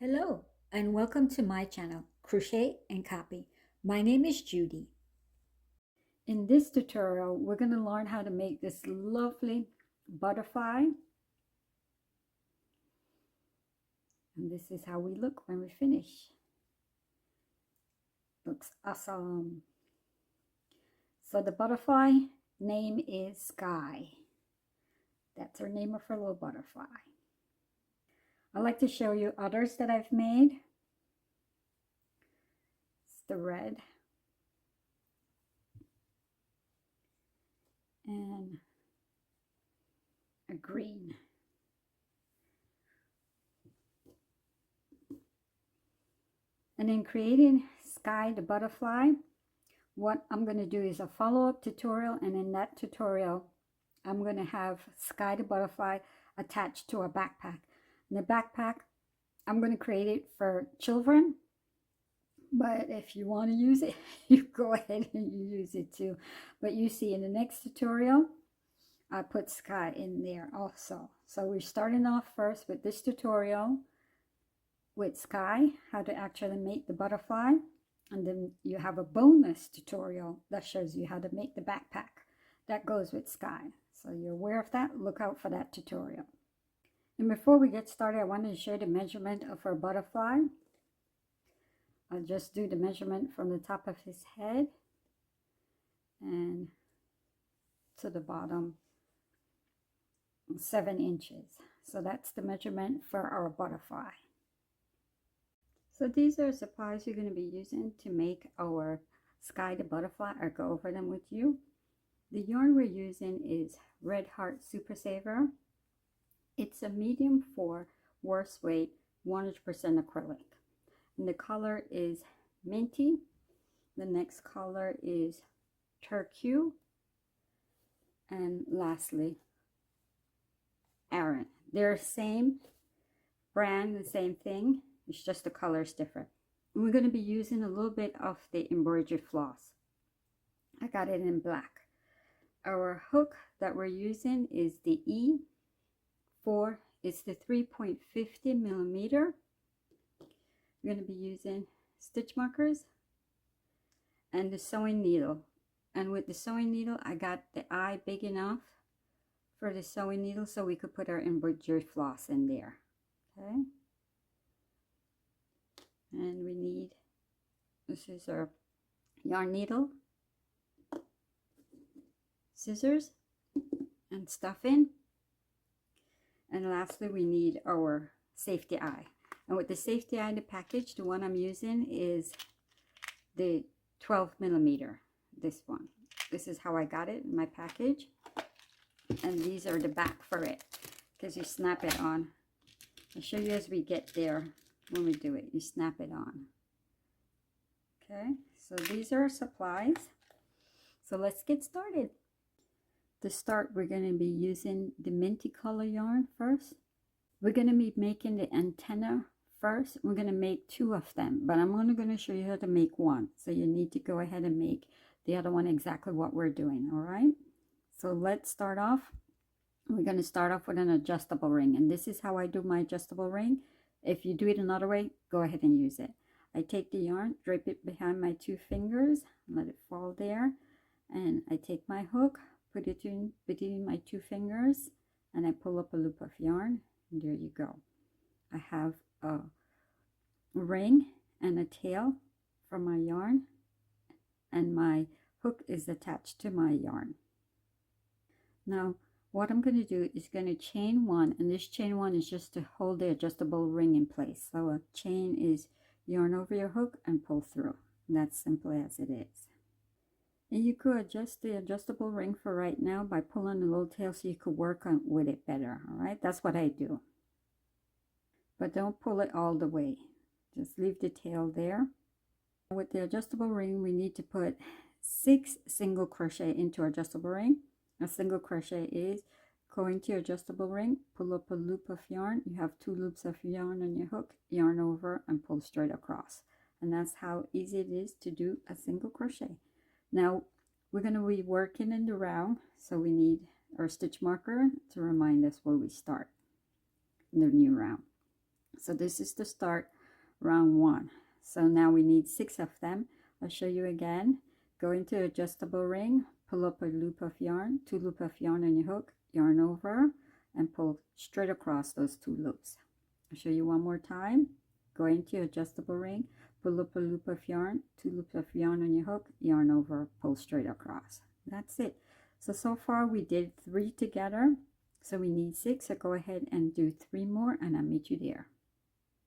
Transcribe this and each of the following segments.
Hello and welcome to my channel, Crochet and Copy. My name is Judy. In this tutorial, we're going to learn how to make this lovely butterfly. And this is how we look when we finish. Looks awesome. So the butterfly name is Sky. That's her name of her little butterfly. I'd like to show you others that I've made. It's the red and a green. And in creating Sky the butterfly, what I'm going to do is a follow-up tutorial, and in that tutorial I'm going to have Sky the butterfly attached to a backpack. And the backpack, I'm going to create it for children, but if you want to use it, you go ahead and you use it too. But you see in the next tutorial, I put Sky in there also. So we're starting off first with this tutorial with Sky, how to actually make the butterfly. And then you have a bonus tutorial that shows you how to make the backpack that goes with Sky. So you're aware of that. Look out for that tutorial. And before we get started, I wanted to show the measurement of our butterfly. I'll just do the measurement from the top of his head and to the bottom, 7 inches. So that's the measurement for our butterfly. So these are supplies you're going to be using to make our Sky the butterfly. I'll go over them with you. The yarn we're using is Red Heart Super Saver. It's a medium 4 worst weight 100% acrylic. And the color is Minty. The next color is Turqua. And lastly, Aran. They're the same brand, the same thing. It's just the color is different. And we're going to be using a little bit of the embroidery floss. I got it in black. Our hook that we're using is the E4. It's the 3.50 millimeter. We're going to be using stitch markers and the sewing needle. And with the sewing needle, I got the eye big enough for the sewing needle so we could put our embroidery floss in there. Okay. And we need, this is our yarn needle, scissors, and stuffing. And lastly, we need our safety eye. And with the safety eye in the package, the one I'm using is the 12 millimeter, this one. This is how I got it in my package. And these are the back for it, because you snap it on. I'll show you as we get there. When we do it, you snap it on. Okay, so these are our supplies. So let's get started. To start, we're going to be using the Minty color yarn first. We're going to be making the antenna first. We're going to make 2 of them, but I'm only going to show you how to make 1. So you need to go ahead and make the other one exactly what we're doing. All right, so let's start off. We're going to start off with an adjustable ring, and this is how I do my adjustable ring. If you do it another way, go ahead and use it. I take the yarn, drape it behind my 2 fingers, let it fall there, and I take my hook, put it in between my 2 fingers, and I pull up a loop of yarn, and there you go. I have a ring and a tail for my yarn, and my hook is attached to my yarn. Now, what I'm going to do is going to chain 1, and this chain 1 is just to hold the adjustable ring in place. So a chain is yarn over your hook and pull through. And that's simple as it is. And you could adjust the adjustable ring for right now by pulling the little tail so you could work on with it better. All right, that's what I do. But don't pull it all the way. Just leave the tail there. With the adjustable ring, we need to put 6 single crochet into our adjustable ring. A single crochet is go into your adjustable ring, pull up a loop of yarn. You have 2 loops of yarn on your hook, yarn over and pull straight across. And that's how easy it is to do a single crochet. Now we're going to be working in the round, so we need our stitch marker to remind us where we start in the new round. So this is the start round 1. So now we need 6 of them. I'll show you again. Go into adjustable ring, pull up a loop of yarn, 2 loops of yarn on your hook, yarn over, and pull straight across those 2 loops. I'll show you one more time. Go into adjustable ring, pull up a loop of yarn, 2 loops of yarn on your hook, yarn over, pull straight across. That's it. So far we did 3 together. So we need 6. So go ahead and do 3 more and I'll meet you there.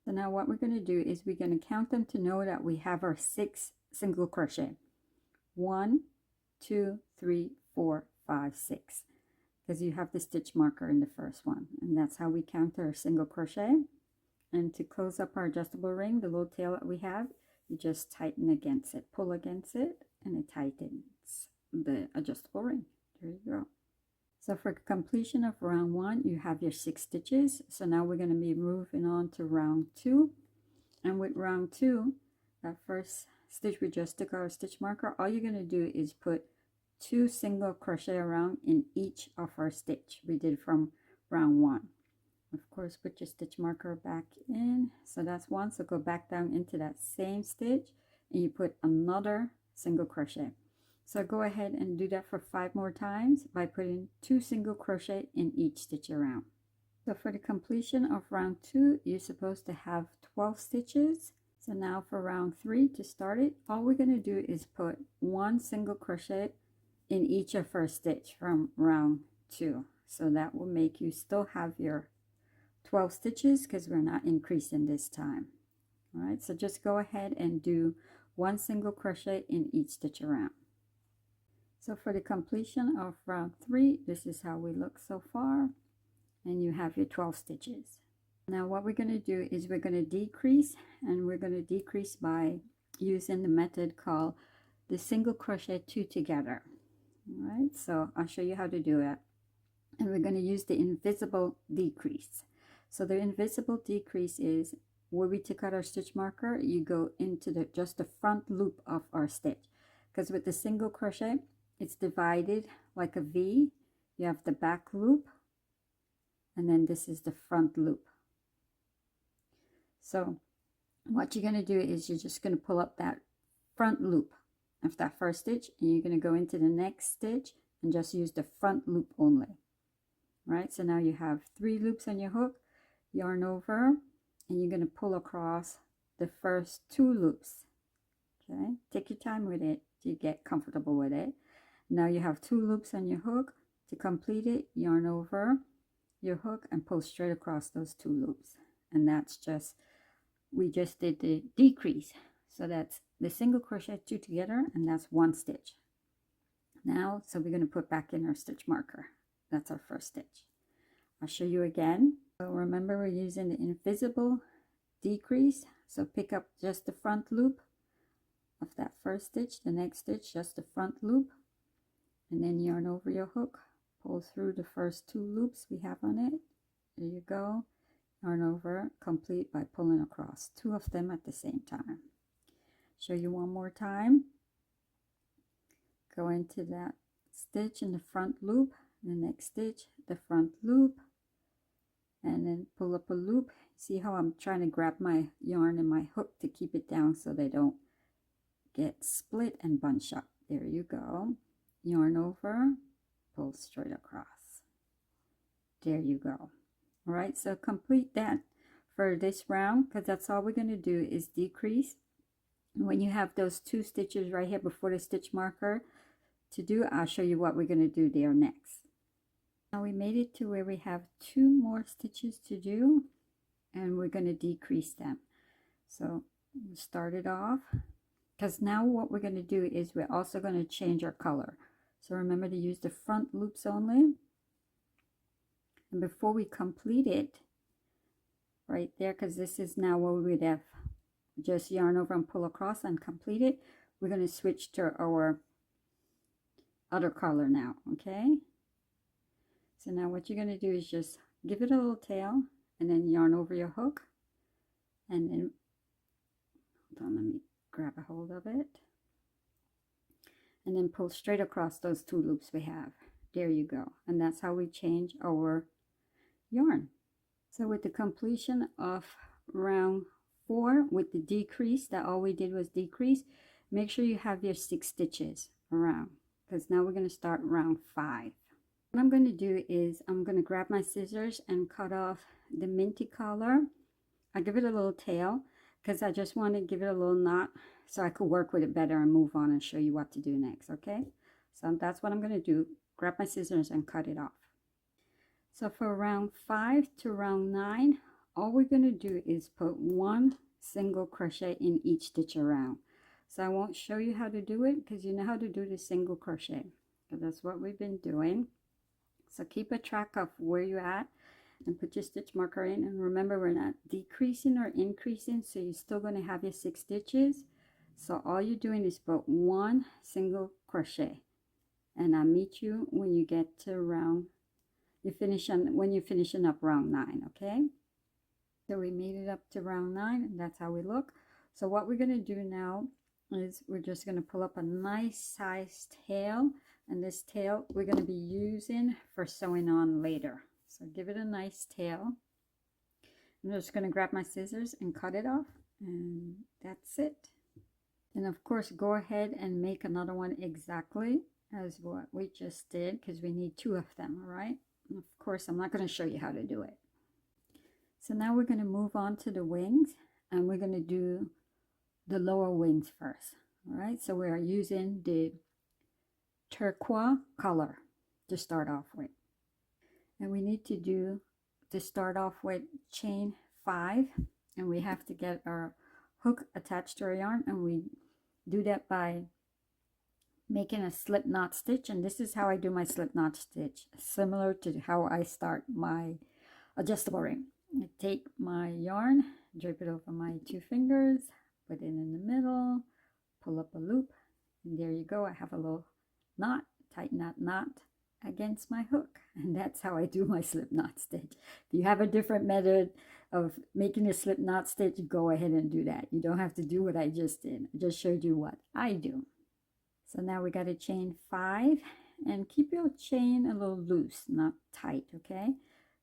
So now what we're going to do is we're going to count them to know that we have our 6 single crochet. 1, 2, 3, 4, 5, 6. Because you have the stitch marker in the first one. And that's how we count our single crochet. And to close up our adjustable ring, the little tail that we have, you just tighten against it, pull against it, and it tightens the adjustable ring. There you go. So for completion of round 1, you have your 6 stitches. So now we're going to be moving on to round 2. And with round 2, that first stitch we just took our stitch marker, all you're going to do is put 2 single crochet around in each of our stitch we did from round 1. Of course, put your stitch marker back in. So that's 1. So go back down into that same stitch and you put another single crochet. So go ahead and do that for 5 more times by putting 2 single crochet in each stitch around. So for the completion of round 2, you're supposed to have 12 stitches. So now for round 3, to start it, all we're going to do is put 1 single crochet in each of our stitch from round 2. So that will make you still have your 12 stitches because we're not increasing this time. All right, so just go ahead and do 1 single crochet in each stitch around. So for the completion of round 3, this is how we look so far, and you have your 12 stitches. Now what we're going to do is we're going to decrease, and we're going to decrease by using the method called the single crochet 2 together. All right, so I'll show you how to do it. And we're going to use the invisible decrease. So the invisible decrease is where we took out our stitch marker, you go into just the front loop of our stitch. Because with the single crochet, it's divided like a V. You have the back loop, and then this is the front loop. So what you're going to do is you're just going to pull up that front loop of that first stitch, and you're going to go into the next stitch and just use the front loop only. Right, so now you have 3 loops on your hook, yarn over, and you're going to pull across the first 2 loops. Okay, take your time with it to get comfortable with it. Now you have 2 loops on your hook. To complete it, yarn over your hook and pull straight across those 2 loops. And that's just, we just did the decrease. So that's the single crochet 2 together, and that's 1 stitch. Now, so we're going to put back in our stitch marker. That's our first stitch. I'll show you again. So remember, we're using the invisible decrease. So pick up just the front loop of that first stitch, the next stitch, just the front loop, and then yarn over your hook, pull through the first 2 loops we have on it. There you go. Yarn over, complete by pulling across 2 of them at the same time. Show you one more time. Go into that stitch in the front loop, the next stitch, the front loop, and then pull up a loop. See how I'm trying to grab my yarn and my hook to keep it down so they don't get split and bunch up. There you go. Yarn over, pull straight across. There you go. All right, so complete that for this round, because that's all we're going to do is decrease. When you have those 2 stitches right here before the stitch marker to do, I'll show you what we're going to do there next. Now we made it to where we have 2 more stitches to do, and we're going to decrease them. So we'll start it off, because now what we're going to do is we're also going to change our color. So remember to use the front loops only. And before we complete it, right there, because this is now where we would have just yarn over and pull across and complete it, we're going to switch to our other color now. Okay, so now what you're going to do is just give it a little tail and then yarn over your hook, and then hold on, let me grab a hold of it, and then pull straight across those 2 loops we have. There you go. And that's how we change our yarn. So with the completion of round 4 with the decrease, that all we did was decrease, make sure you have your 6 stitches around, because now we're going to start round 5. What I'm going to do is I'm going to grab my scissors and cut off the Minty collar. I give it a little tail because I just want to give it a little knot so I could work with it better and move on and show you what to do next. Okay, so that's what I'm going to do. Grab my scissors and cut it off. So for round 5 to round 9, all we're going to do is put 1 single crochet in each stitch around. So I won't show you how to do it because you know how to do the single crochet. So that's what we've been doing. So keep a track of where you're at and put your stitch marker in. And remember, we're not decreasing or increasing, so you're still going to have your 6 stitches. So all you're doing is put 1 single crochet. And I'll meet you when you get to round, when you're finishing up round 9, okay? So we made it up to round 9, and that's how we look. So what we're going to do now is we're just going to pull up a nice size tail, and this tail we're going to be using for sewing on later. So give it a nice tail. I'm just going to grab my scissors and cut it off, and that's it. And of course, go ahead and make another one exactly as what we just did, because we need 2 of them. All right, and of course I'm not going to show you how to do it. So now we're going to move on to the wings, and we're going to do the lower wings first. All right, so we are using the Turqua color to start off with, and we need to start off with chain 5, and we have to get our hook attached to our yarn, and we do that by making a slip knot stitch. And this is how I do my slip knot stitch, similar to how I start my adjustable ring. I take my yarn, drape it over my 2 fingers, put it in the middle, pull up a loop, and there you go. I have a little knot, tighten that knot against my hook, and that's how I do my slip knot stitch. If you have a different method of making a slip knot stitch, go ahead and do that. You don't have to do what I just did. I just showed you what I do. So now we got to chain 5, and keep your chain a little loose, not tight, okay?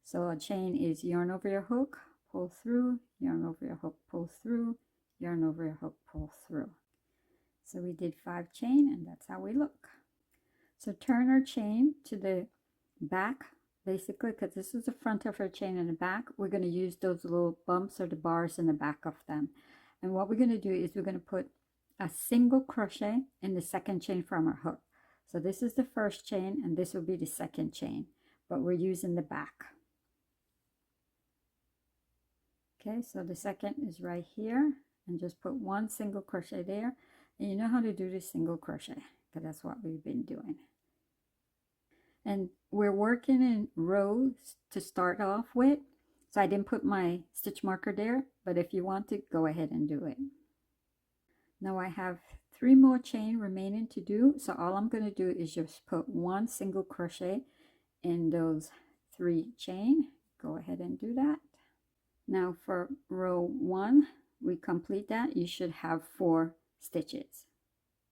So a chain is yarn over your hook, pull through, yarn over your hook, pull through, yarn over your hook, pull through. So we did 5 chain, and that's how we look. So turn our chain to the back, basically, because this is the front of our chain and the back. We're going to use those little bumps or the bars in the back of them. And what we're going to do is we're going to put a single crochet in the second chain from our hook. So this is the first chain, and this will be the second chain, but we're using the back. Okay, so the second is right here, and just put 1 single crochet there. And you know how to do this single crochet, because that's what we've been doing. And we're working in rows to start off with, so I didn't put my stitch marker there, but if you want to, go ahead and do it. Now I have 3 more chain remaining to do, so all I'm going to do is just put 1 single crochet in those 3 chain. Go ahead and do that. Now for row 1, we complete that. You should have 4 stitches.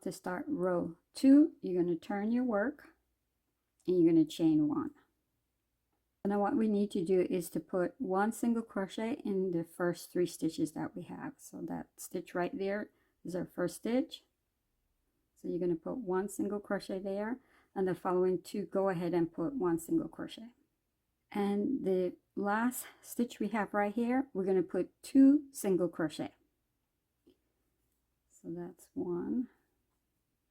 To start row 2, you're going to turn your work, and you're going to chain 1. Now what we need to do is to put 1 single crochet in the first 3 stitches that we have. So that stitch right there is our first stitch. So you're going to put 1 single crochet there, and the following 2, go ahead and put 1 single crochet. And the last stitch we have right here, we're going to put 2 single crochet. So that's 1, and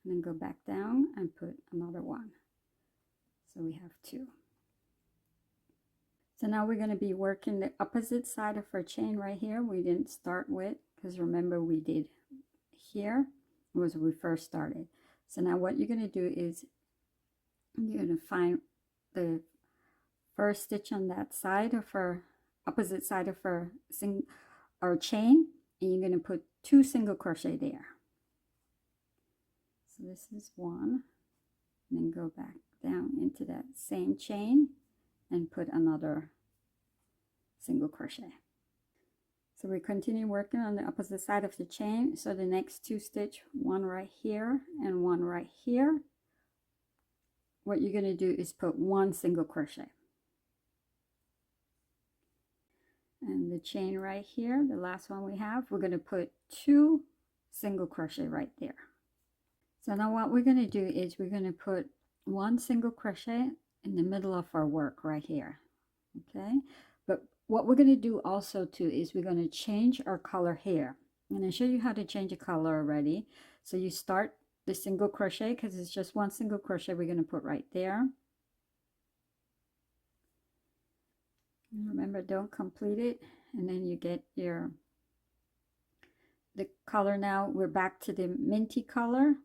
then go back down and put another 1. So we have 2. So now we're going to be working the opposite side of our chain right here. We didn't start with, because remember we did here was when we first started. So now what you're going to do is you're going to find the first stitch on that side of our opposite side of our chain, and you're going to put 2 single crochet there. So this is 1, and then go back down into that same chain and put another single crochet. So we continue working on the opposite side of the chain. So the next 2 stitch, 1 right here and 1 right here, what you're going to do is put 1 single crochet. And the chain right here, the last one we have, we're going to put 2 single crochet right there. So now what we're going to do is we're going to put 1 single crochet in the middle of our work right here. Okay, but what we're going to do also too is we're going to change our color here. I'm going to show you how to change a color already. So you start the single crochet, because it's just 1 single crochet we're going to put right there. Remember, don't complete it, and then you get the color. Now we're back to the minty color,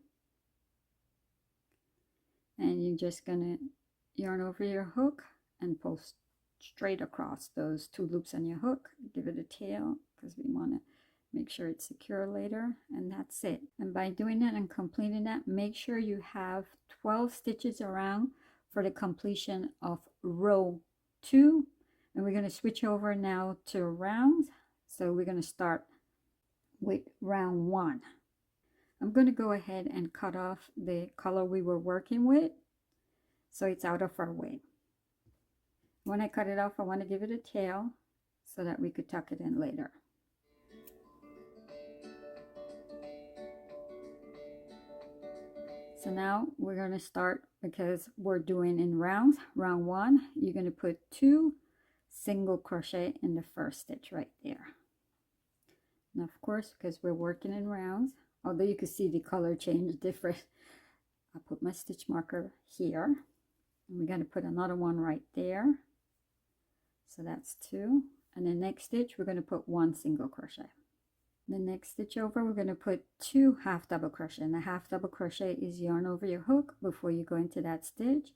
and you're just gonna yarn over your hook and pull straight across those 2 loops on your hook. Give it a tail because we want to make sure it's secure later, and that's it. And by doing that and completing that, make sure you have 12 stitches around for the completion of row 2. And we're going to switch over now to rounds. So we're going to start with round 1. I'm going to go ahead and cut off the color we were working with, so it's out of our way. When I cut it off, I want to give it a tail so that we could tuck it in later. So now we're going to start, because we're doing in rounds. Round 1, you're going to put 2 single crochet in the first stitch right there. Now of course, because we're working in rounds, although you can see the color change different, I'll put my stitch marker here, and we're going to put another one right there. So that's 2, and the next stitch we're going to put 1 single crochet. The next stitch over, we're going to put 2 half double crochet, and the half double crochet is yarn over your hook before you go into that stitch.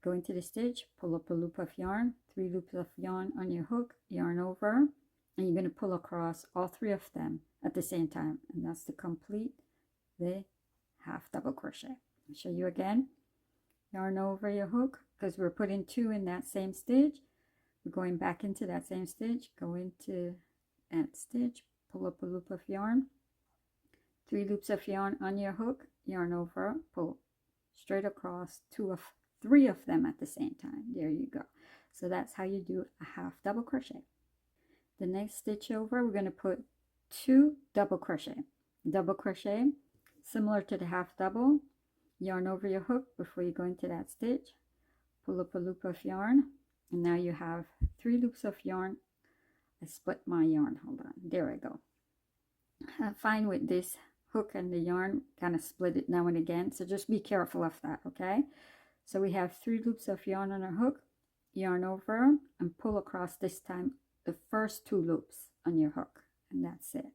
Go into the stitch, pull up a loop of yarn, 3 loops of yarn on your hook, yarn over, and you're going to pull across all 3 of them at the same time, and that's to complete the half double crochet. I'll show you again. Yarn over your hook, because we're putting 2 in that same stitch. We're going back into that same stitch, go into that stitch, pull up a loop of yarn, 3 loops of yarn on your hook, yarn over, pull straight across 3 of them at the same time. There you go. So that's how you do a half double crochet. The next stitch over, we're going to put 2 double crochet. Double crochet, similar to the half double, yarn over your hook before you go into that stitch, pull up a loop of yarn, and now you have 3 loops of yarn. I split my yarn, hold on, there I go. I find with this hook and the yarn, kind of split it now and again, so just be careful of that, okay? So we have 3 loops of yarn on our hook, yarn over, and pull across this time the first 2 loops on your hook, and that's it.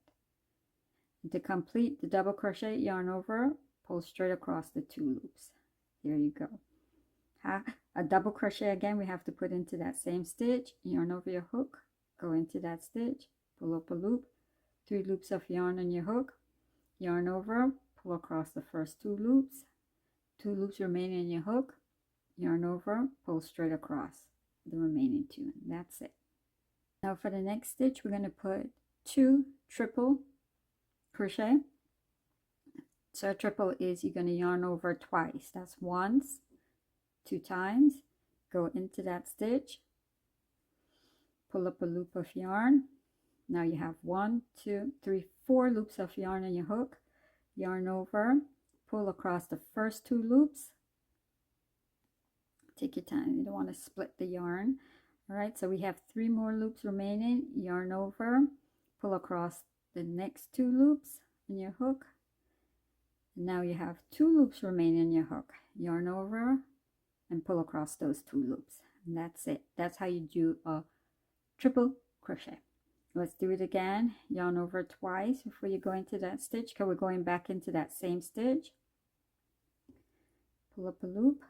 And to complete the double crochet, yarn over, pull straight across the 2 loops. There you go. A double crochet again, we have to put into that same stitch, yarn over your hook, go into that stitch, pull up a loop, 3 loops of yarn on your hook, yarn over, pull across the first 2 loops, 2 loops remaining in your hook, yarn over, pull straight across the remaining 2, and that's it. Now for the next stitch, we're going to put 2 triple crochet. So a triple is you're going to yarn over twice. That's once, 2 times, go into that stitch, pull up a loop of yarn. Now you have 1, 2, 3, 4 loops of yarn on your hook, yarn over, pull across the first 2 loops. Take your time, you don't want to split the yarn. All right, so we have 3 more loops remaining, yarn over, pull across the next 2 loops on your hook. Now you have 2 loops remaining on your hook, yarn over and pull across those 2 loops, and that's it. That's how you do a triple crochet. Let's do it again. Yarn over twice before you go into that stitch, because we're going back into that same stitch. Pull up a loop,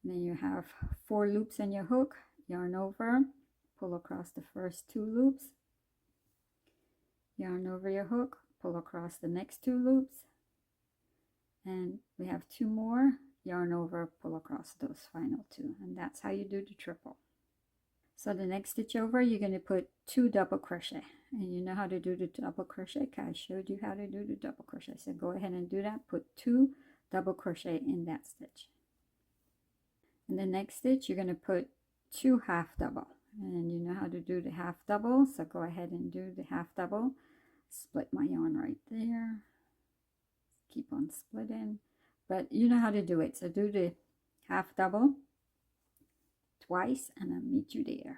and then you have 4 loops on your hook, yarn over, pull across the first 2 loops, yarn over your hook, pull across the next 2 loops, and we have 2 more, yarn over, pull across those final 2, and that's how you do the triple. So the next stitch over, you're going to put 2 double crochet, and you know how to do the double crochet because I showed you how to do the double crochet. So go ahead and do that. Put 2 double crochet in that stitch. In the next stitch, you're going to put 2 half double. And you know how to do the half double, so go ahead and do the half double. Split my yarn right there, keep on splitting, but you know how to do it, so do the half double twice and I'll meet you there.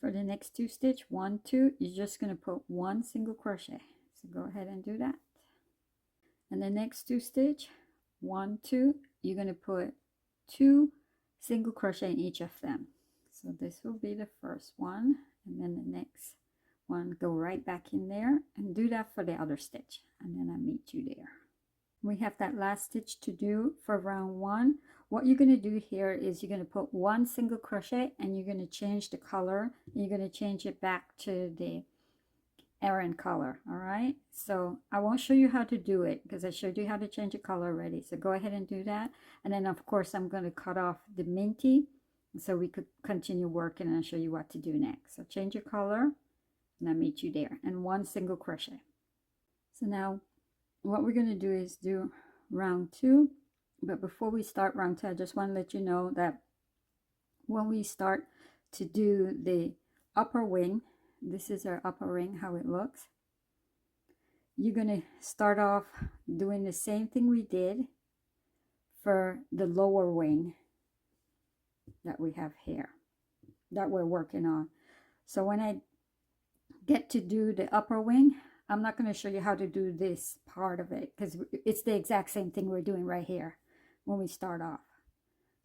For the next 2 stitch, 1, 2, you're just going to put 1 single crochet, so go ahead and do that. And the next 2 stitch, 1, 2, you're going to put 2 single crochet in each of them. So this will be the first one, and then the next one, go right back in there and do that for the other stitch, and then I'll meet you there. We have that last stitch to do for round 1. What you're going to do here is you're going to put 1 single crochet and you're going to change the color. You're going to change it back to the Aran color. All right, so I won't show you how to do it because I showed you how to change the color already, so go ahead and do that. And then of course I'm going to cut off the Minty so we could continue working and I'll show you what to do next. So change your color and I'll meet you there, and 1 single crochet. So now what we're going to do is do round 2, but before we start round 2, I just want to let you know that when we start to do the upper wing, this is our upper wing, how it looks. You're going to start off doing the same thing we did for the lower wing that we have here, that we're working on. So when I get to do the upper wing, I'm not going to show you how to do this part of it because it's the exact same thing we're doing right here when we start off.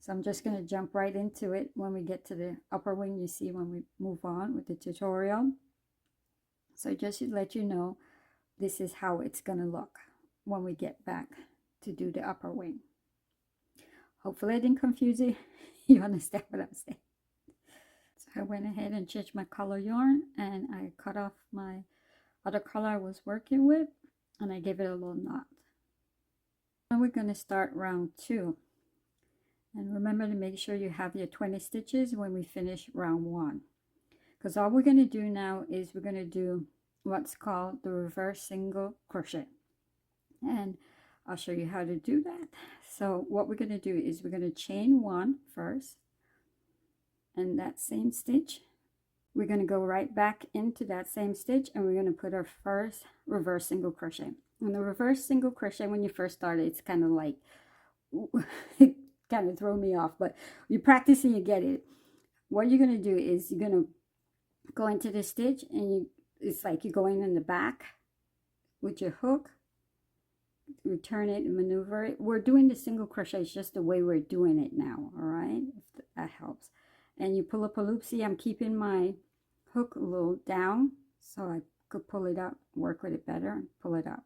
So I'm just going to jump right into it when we get to the upper wing, you see, when we move on with the tutorial. So just to let you know, this is how it's going to look when we get back to do the upper wing. Hopefully I didn't confuse you. You understand what I'm saying. So I went ahead and changed my color yarn and I cut off my other color I was working with and I gave it a little knot. Now we're going to start round 2. And remember to make sure you have your 20 stitches when we finish round 1. Because all we're going to do now is we're going to do what's called the reverse single crochet. And I'll show you how to do that. So what we're going to do is we're going to chain 1 first. And that same stitch, we're going to go right back into that same stitch and we're going to put our first reverse single crochet. And the reverse single crochet, when you first start, it's kind of like, it kind of throw me off, but you practice and you get it. What you're going to do is you're going to go into the stitch and it's like you're going in the back with your hook, return it and maneuver it. We're doing the single crochet, it's just the way we're doing it now, all right, if that helps. And you pull up a loop. See, I'm keeping my hook a little down so I could pull it up, work with it better, pull it up.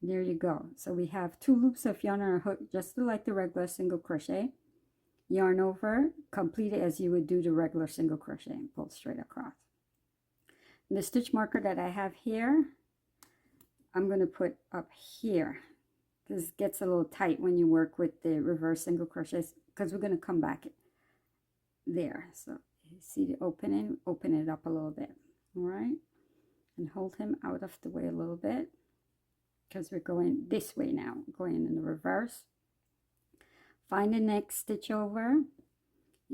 There you go. So we have 2 loops of yarn on our hook, just like the regular single crochet. Yarn over, complete it as you would do the regular single crochet and pull straight across. And the stitch marker that I have here, I'm going to put up here because it gets a little tight when you work with the reverse single crochets because we're going to come back there. So you see the opening, open it up a little bit, all right, and hold him out of the way a little bit because we're going this way now, going in the reverse. Find the next stitch over,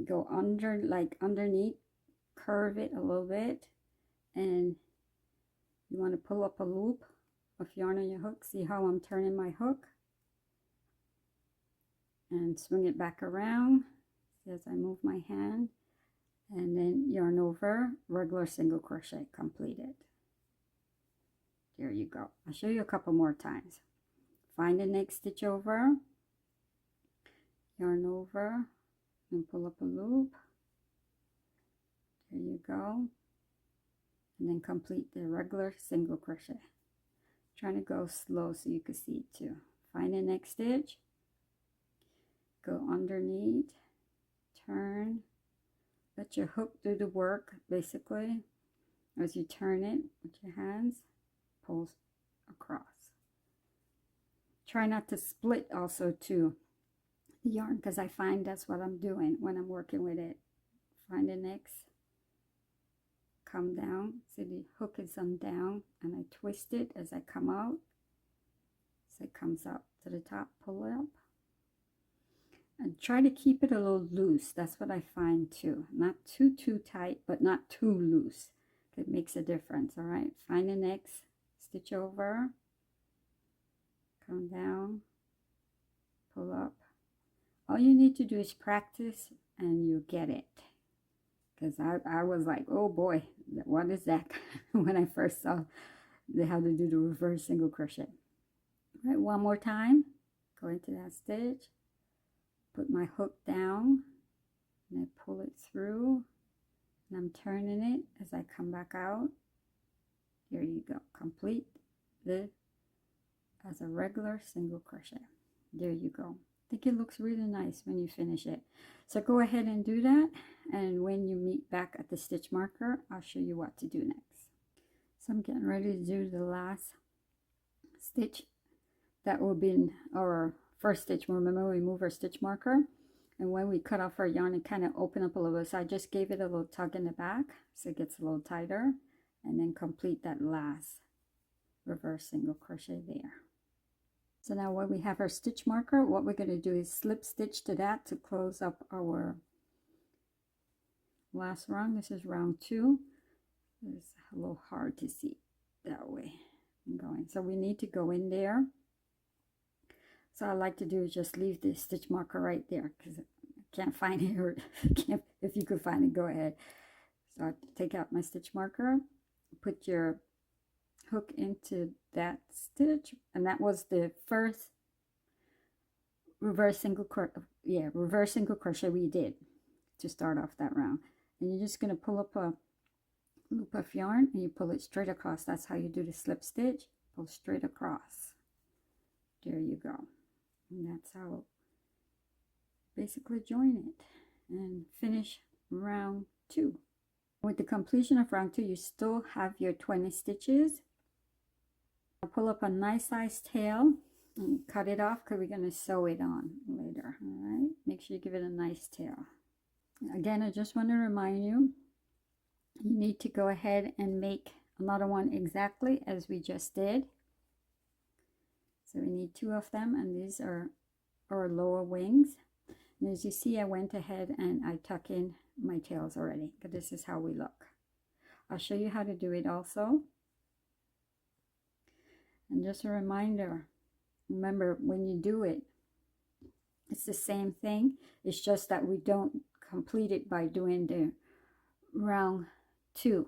go under, like underneath, curve it a little bit, and you want to pull up a loop of yarn on your hook. See how I'm turning my hook and swing it back around as I move my hand, and then yarn over, regular single crochet, completed. There you go. I'll show you a couple more times. Find the next stitch over, yarn over, and pull up a loop. There you go. And then complete the regular single crochet. Trying to go slow so you can see it too. Find the next stitch, go underneath, turn, let your hook do the work basically. As you turn it with your hands, pull across. Try not to split also too the yarn, because I find that's what I'm doing when I'm working with it. Find the next, come down, see the hook is on down, and I twist it as I come out so it comes up to the top, pull it up. And try to keep it a little loose. That's what I find too. Not too tight, but not too loose. It makes a difference. All right, find the next stitch over, come down, pull up. All you need to do is practice and you get it. Because I was like, oh boy, what is that? When I first saw how to do the reverse single crochet. All right, one more time, go into that stitch, put my hook down, and I pull it through, and I'm turning it as I come back out. Here you go, complete this as a regular single crochet. There you go. I think it looks really nice when you finish it. So go ahead and do that, and when you meet back at the stitch marker, I'll show you what to do next. So I'm getting ready to do the last stitch. That will be our first stitch. Remember, we move our stitch marker, and when we cut off our yarn, it kind of opened up a little bit. So I just gave it a little tug in the back so it gets a little tighter, and then complete that last reverse single crochet there. So now when we have our stitch marker, what we're going to do is slip stitch to that to close up our last round. This is round 2. It's a little hard to see that way. I'm going. So we need to go in there. So I like to do is just leave the stitch marker right there because I can't find it, or can't, if you could find it, go ahead. So I take out my stitch marker, put your hook into that stitch, and that was the first reverse single crochet we did to start off that round. And you're just going to pull up a loop of yarn and you pull it straight across. That's how you do the slip stitch. Pull straight across. There you go. And that's how basically join it and finish round 2. With the completion of round 2, you still have your 20 stitches. I'll pull up a nice size tail and cut it off because we're going to sew it on later. All right, make sure you give it a nice tail. Again, I just want to remind you, you need to go ahead and make another one exactly as we just did. So we need 2 of them, and these are our lower wings. And as you see, I went ahead and I tuck in my tails already, because this is how we look. I'll show you how to do it also. And just a reminder, remember when you do it, it's the same thing. It's just that we don't complete it by doing the round 2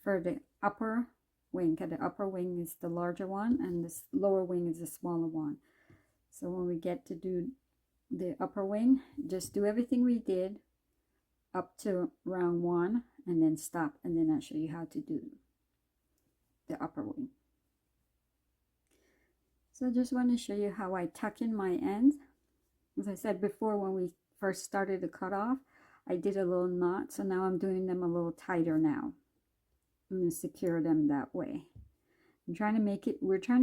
for the upper wing, because the upper wing is the larger one and the lower wing is the smaller one. So when we get to do the upper wing, just do everything we did up to round 1 and then stop, and then I'll show you how to do the upper wing. So I just want to show you how I tuck in my ends. As I said before, when we first started the cut off, I did a little knot, so now I'm doing them a little tighter now. I'm going to secure them that way. We're trying to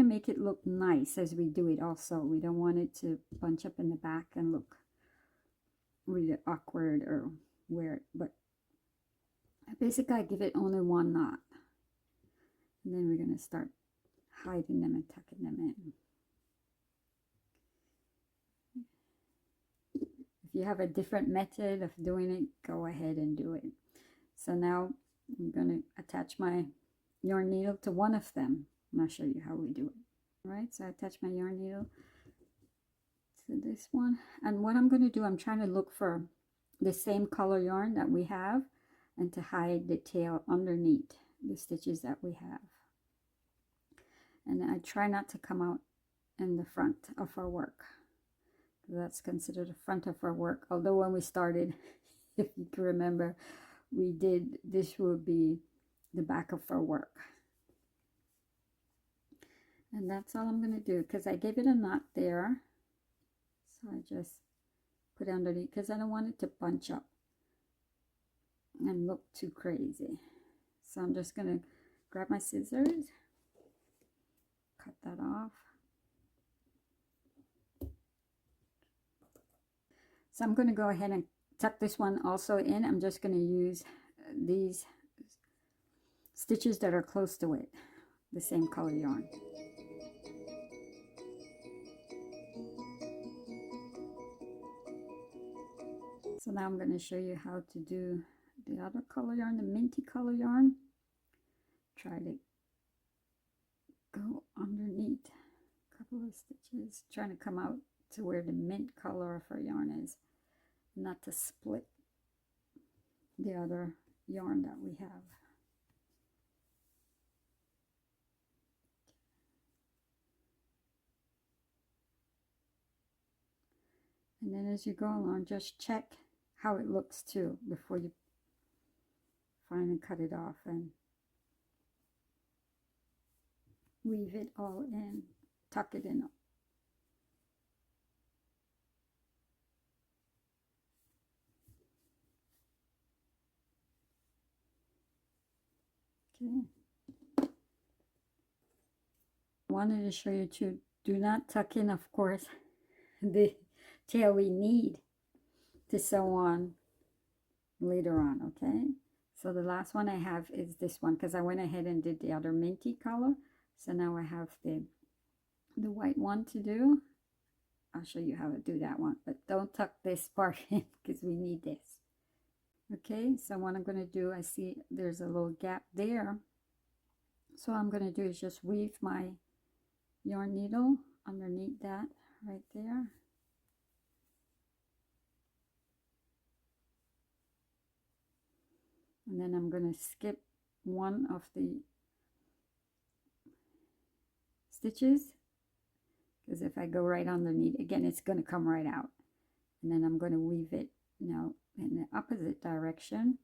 make it look nice as we do it also. We don't want it to bunch up in the back and look really awkward or weird, but basically I give it only 1 knot. And then we're going to start hiding them and tucking them in. If you have a different method of doing it, go ahead and do it. So now I'm going to attach my yarn needle to one of them, and I'll show you how we do it. All right, so I attach my yarn needle to this one, and what I'm going to do, I'm trying to look for the same color yarn that we have and to hide the tail underneath the stitches that we have. And I try not to come out in the front of our work. That's considered the front of our work. Although when we started, if you can remember, we did, this would be the back of our work. And that's all I'm going to do, because I gave it a knot there. So I just put it underneath, because I don't want it to bunch up and look too crazy. So I'm just going to grab my scissors, cut that off. So I'm going to go ahead and tuck this one also in. I'm just going to use these stitches that are close to it, the same color yarn. So now I'm going to show you how to do the other color yarn, the minty color yarn. Try to go underneath a couple of stitches, trying to come out to where the mint color of our yarn is, not to split the other yarn that we have. And then as you go along, just check how it looks too before you finally cut it off and weave it all in, tuck it in. Okay. Wanted to show you too, do not tuck in, of course, the tail we need to sew on later on. Okay, so the last one I have is this one because I went ahead and did the other minty color. So now I have the white one to do. I'll show you how to do that one, but don't tuck this part in because we need this. Okay, so what I'm going to do, I see there's a little gap there. So what I'm going to do is just weave my yarn needle underneath that right there. And then I'm going to skip one of the stitches because if I go right underneath, again, it's going to come right out. And then I'm going to weave it now in the opposite direction.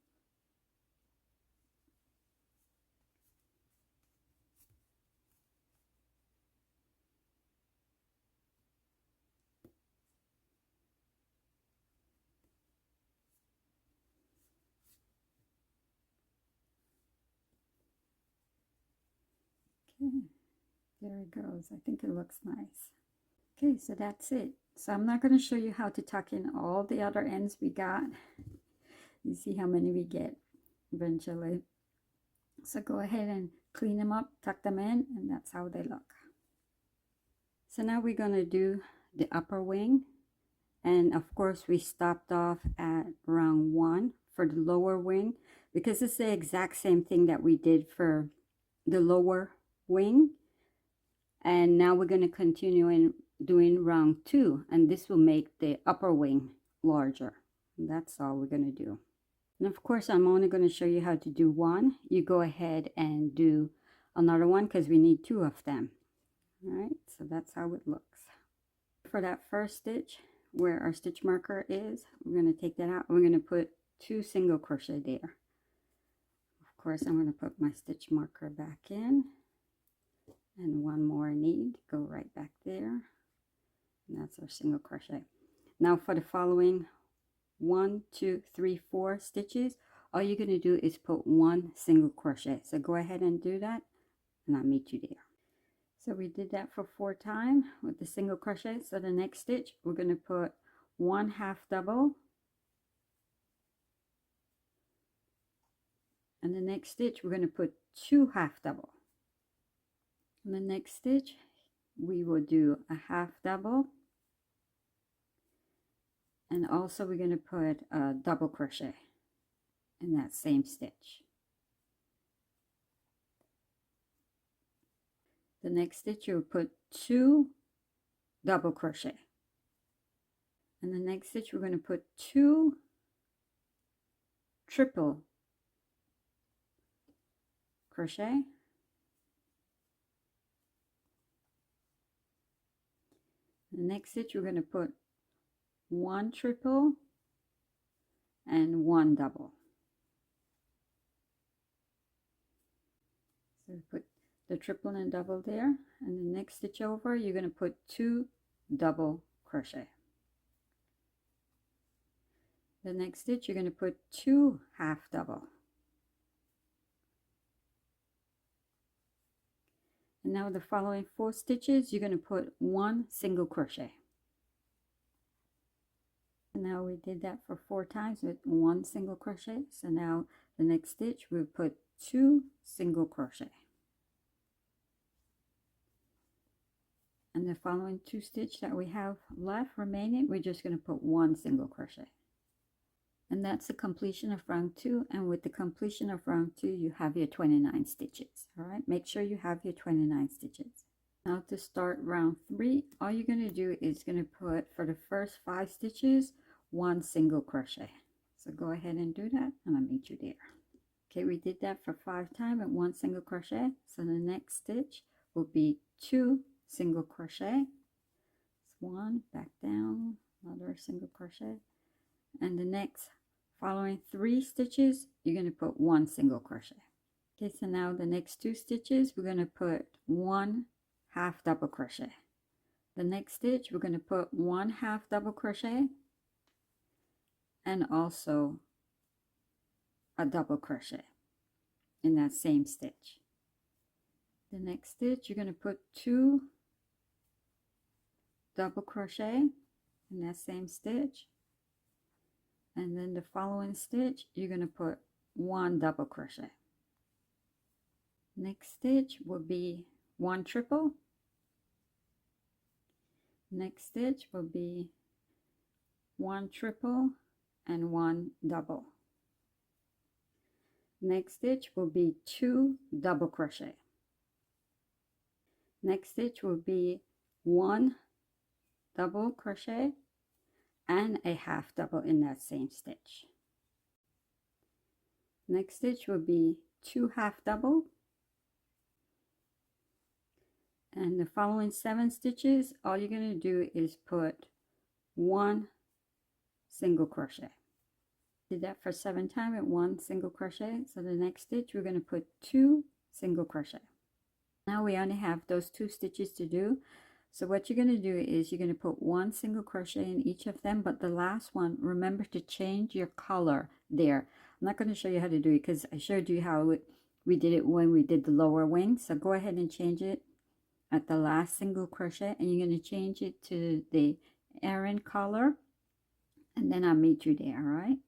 Okay, there it goes. I think it looks nice. Okay, so that's it. So I'm not going to show you how to tuck in all the other ends we got. You see how many we get eventually. So go ahead and clean them up, tuck them in, and that's how they look. So now we're going to do the upper wing. And of course we stopped off at round 1 for the lower wing because it's the exact same thing that we did for the lower wing. And now we're going to continue in doing round 2, and this will make the upper wing larger. And that's all we're going to do. And of course I'm only going to show you how to do one. You go ahead and do another one because we need 2 of them. All right, so that's how it looks. For that first stitch where our stitch marker is, we're going to take that out. We're going to put 2 single crochet there. Of course I'm going to put my stitch marker back in, and one more I need, go right back there, and that's our single crochet. Now for the following 1, 2, 3, 4 stitches, all you're going to do is put 1 single crochet. So go ahead and do that, and I'll meet you there. So we did that for 4 times with the single crochet. So the next stitch, we're going to put 1 half double, and the next stitch we're going to put 2 half double. And the next stitch we will do a half double, and also we're going to put a double crochet in that same stitch. The next stitch you'll put 2 double crochet, and the next stitch we're going to put 2 triple crochet, the next stitch we're going to put 1 triple and 1 double. So we put the triple and double there, and the next stitch over you're going to put 2 double crochet. The next stitch you're going to put 2 half double, and now the following 4 stitches you're going to put 1 single crochet. And now we did that for 4 times with 1 single crochet. So now the next stitch we'll put 2 single crochet, and the following 2 stitches that we have left remaining, we're just going to put 1 single crochet. And that's the completion of round 2, and with the completion of round 2 you have your 29 stitches. All right, make sure you have your 29 stitches. Now to start round 3, all you're going to do is going to put, for the first 5 stitches, 1 single crochet. So go ahead and do that, and I'll meet you there. Okay, we did that for 5 times and 1 single crochet. So the next stitch will be 2 single crochet. It's 1, back down, another single crochet, and the next following 3 stitches you're going to put 1 single crochet. Okay, so now the next 2 stitches we're going to put 1 half double crochet. The next stitch we're going to put 1 half double crochet and also a double crochet in that same stitch. The next stitch you're going to put 2 double crochet in that same stitch, and then the following stitch you're going to put 1 double crochet. Next stitch will be 1 triple. Next stitch will be 1 triple and 1 double. Next stitch will be 2 double crochet. Next stitch will be 1 double crochet and a half double in that same stitch. Next stitch will be 2 half double, and the following 7 stitches all you're going to do is put 1 single crochet. Did that for 7 times at 1 single crochet. So the next stitch we're going to put 2 single crochet. Now we only have those 2 stitches to do. So what you're going to do is you're going to put 1 single crochet in each of them, but the last one, remember to change your color there. I'm not going to show you how to do it because I showed you how we did it when we did the lower wing. So go ahead and change it at the last single crochet, and you're going to change it to the Aran color, and then I'll meet you there. All right,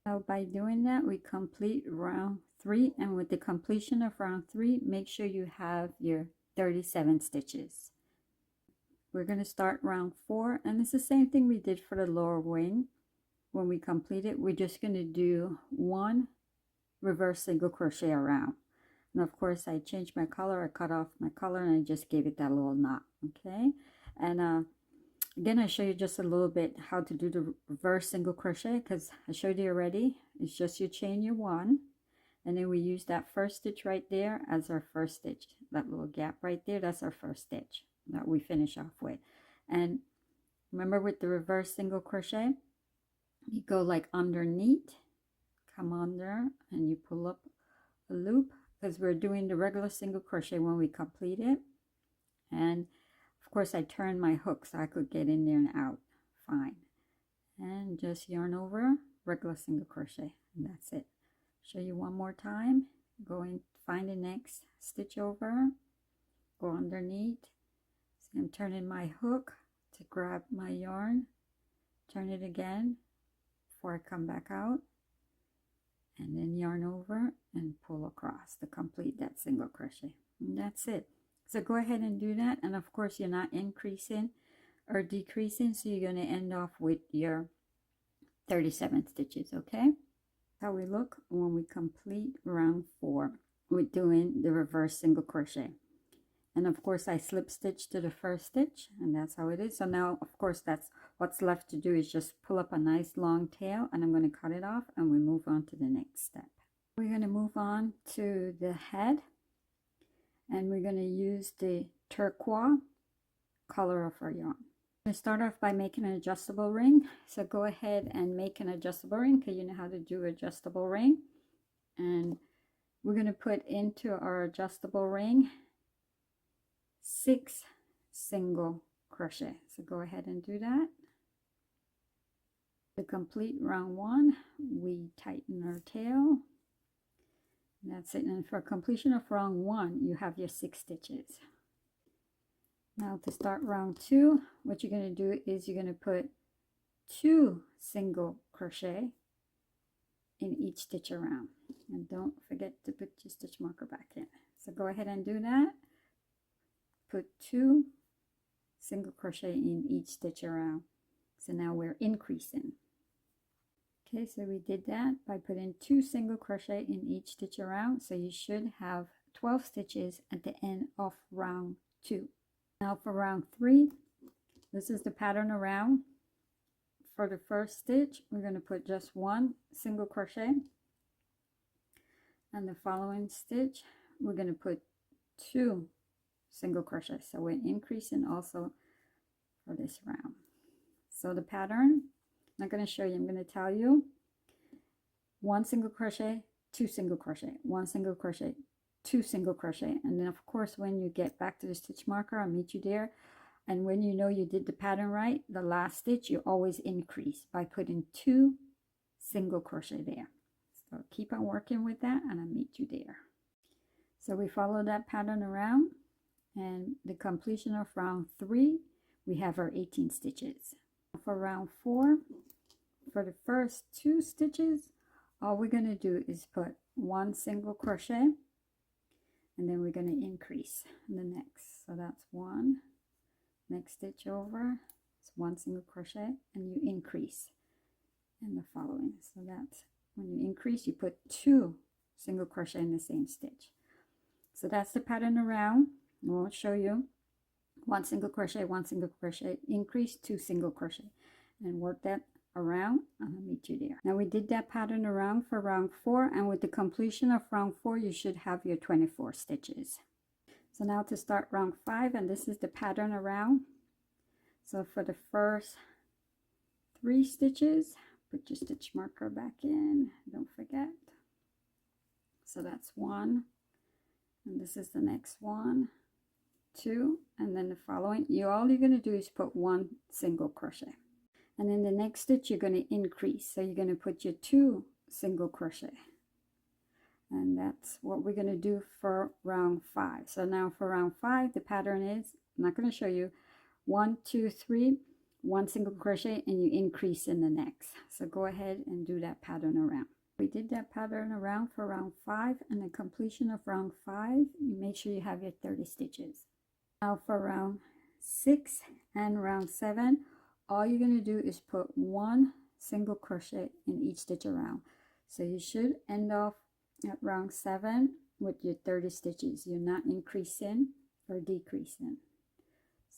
so by doing that we complete round 3, and with the completion of round 3 make sure you have your 37 stitches. We're going to start round 4, and it's the same thing we did for the lower wing. When we complete it, we're just going to do 1 reverse single crochet around. And of course I changed my color, I cut off my color, and I just gave it that little knot. Okay, and again I show you just a little bit how to do the reverse single crochet, because I showed you already. It's just you chain your 1, and then we use that first stitch right there as our first stitch. That little gap right there, that's our first stitch that we finish off with. And remember, with the reverse single crochet you go like underneath, come under, and you pull up a loop, because we're doing the regular single crochet when we complete it. And of course I turned my hook so I could get in there and out fine, and just yarn over, regular single crochet, and that's it. Show you one more time. Go and find the next stitch over, go underneath. See, I'm turning my hook to grab my yarn, turn it again before I come back out, and then yarn over and pull across to complete that single crochet, and that's it. So go ahead and do that, and of course you're not increasing or decreasing, so you're going to end off with your 37 stitches. Okay, how we look when we complete round 4 with doing the reverse single crochet. And of course I slip stitch to the first stitch, and that's how it is. So now of course that's what's left to do, is just pull up a nice long tail, and I'm going to cut it off, and we move on to the next step. We're going to move on to the head, and we're going to use the Turqua color of our yarn. I'm going to start off by making an adjustable ring. So go ahead and make an adjustable ring, because you know how to do adjustable ring. And we're going to put into our adjustable ring 6 single crochet. So go ahead and do that. To complete round 1, we tighten our tail. That's it. And for completion of round 1 you have your 6 stitches. Now to start round 2, what you're going to do is you're going to put 2 single crochet in each stitch around, and don't forget to put your stitch marker back in. So go ahead and do that. Put 2 single crochet in each stitch around. So now we're increasing. Okay, so we did that by putting 2 single crochet in each stitch around, so you should have 12 stitches at the end of round 2. Now for round 3, this is the pattern around. For the first stitch, we're going to put just 1 single crochet, and the following stitch we're going to put 2 single crochet. So we're increasing also for this round. So the pattern, I'm not going to show you, I'm going to tell you: 1 single crochet, 2 single crochet, 1 single crochet, 2 single crochet, and then of course when you get back to the stitch marker, I'll meet you there. And when you know you did the pattern right, the last stitch you always increase by putting 2 single crochet there. So keep on working with that, and I'll meet you there. So we follow that pattern around, and the completion of round 3, we have our 18 stitches. For round 4, for the first 2 stitches, all we're going to do is put 1 single crochet, and then we're going to increase in the next. So that's 1. Next stitch over, it's 1 single crochet, and you increase in the following. So that's when you increase, you put 2 single crochet in the same stitch. So that's the pattern around. I won't show you. 1 single crochet, 1 single crochet, increase, 2 single crochet, and work that around, and I'll meet you there. Now we did that pattern around for round 4, and with the completion of round 4 you should have your 24 stitches. So now to start round 5, and this is the pattern around. So for the first 3 stitches, put your stitch marker back in, don't forget. So that's 1, and this is the next one, 2, and then the following, all you're going to do is put 1 single crochet, and in the next stitch you're going to increase. So you're going to put your 2 single crochet. And that's what we're going to do for round 5. So now for round 5, the pattern is, I'm not going to show you, 1, 2, 3, 1 single crochet, and you increase in the next. So go ahead and do that pattern around. We did that pattern around for round 5, and the completion of round 5, you make sure you have your 30 stitches. Now for round 6 and round 7, all you're going to do is put 1 single crochet in each stitch around. So you should end off at round 7 with your 30 stitches. You're not increasing or decreasing.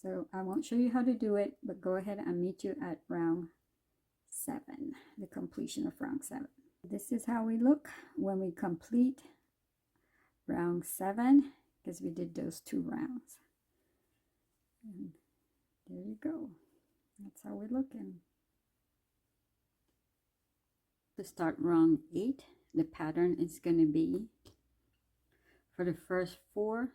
So I won't show you how to do it, but go ahead and meet you at round 7, the completion of round 7. This is how we look when we complete round 7, because we did those 2 rounds. And there you go. That's how we're looking. To start round 8, the pattern is going to be, for the first 4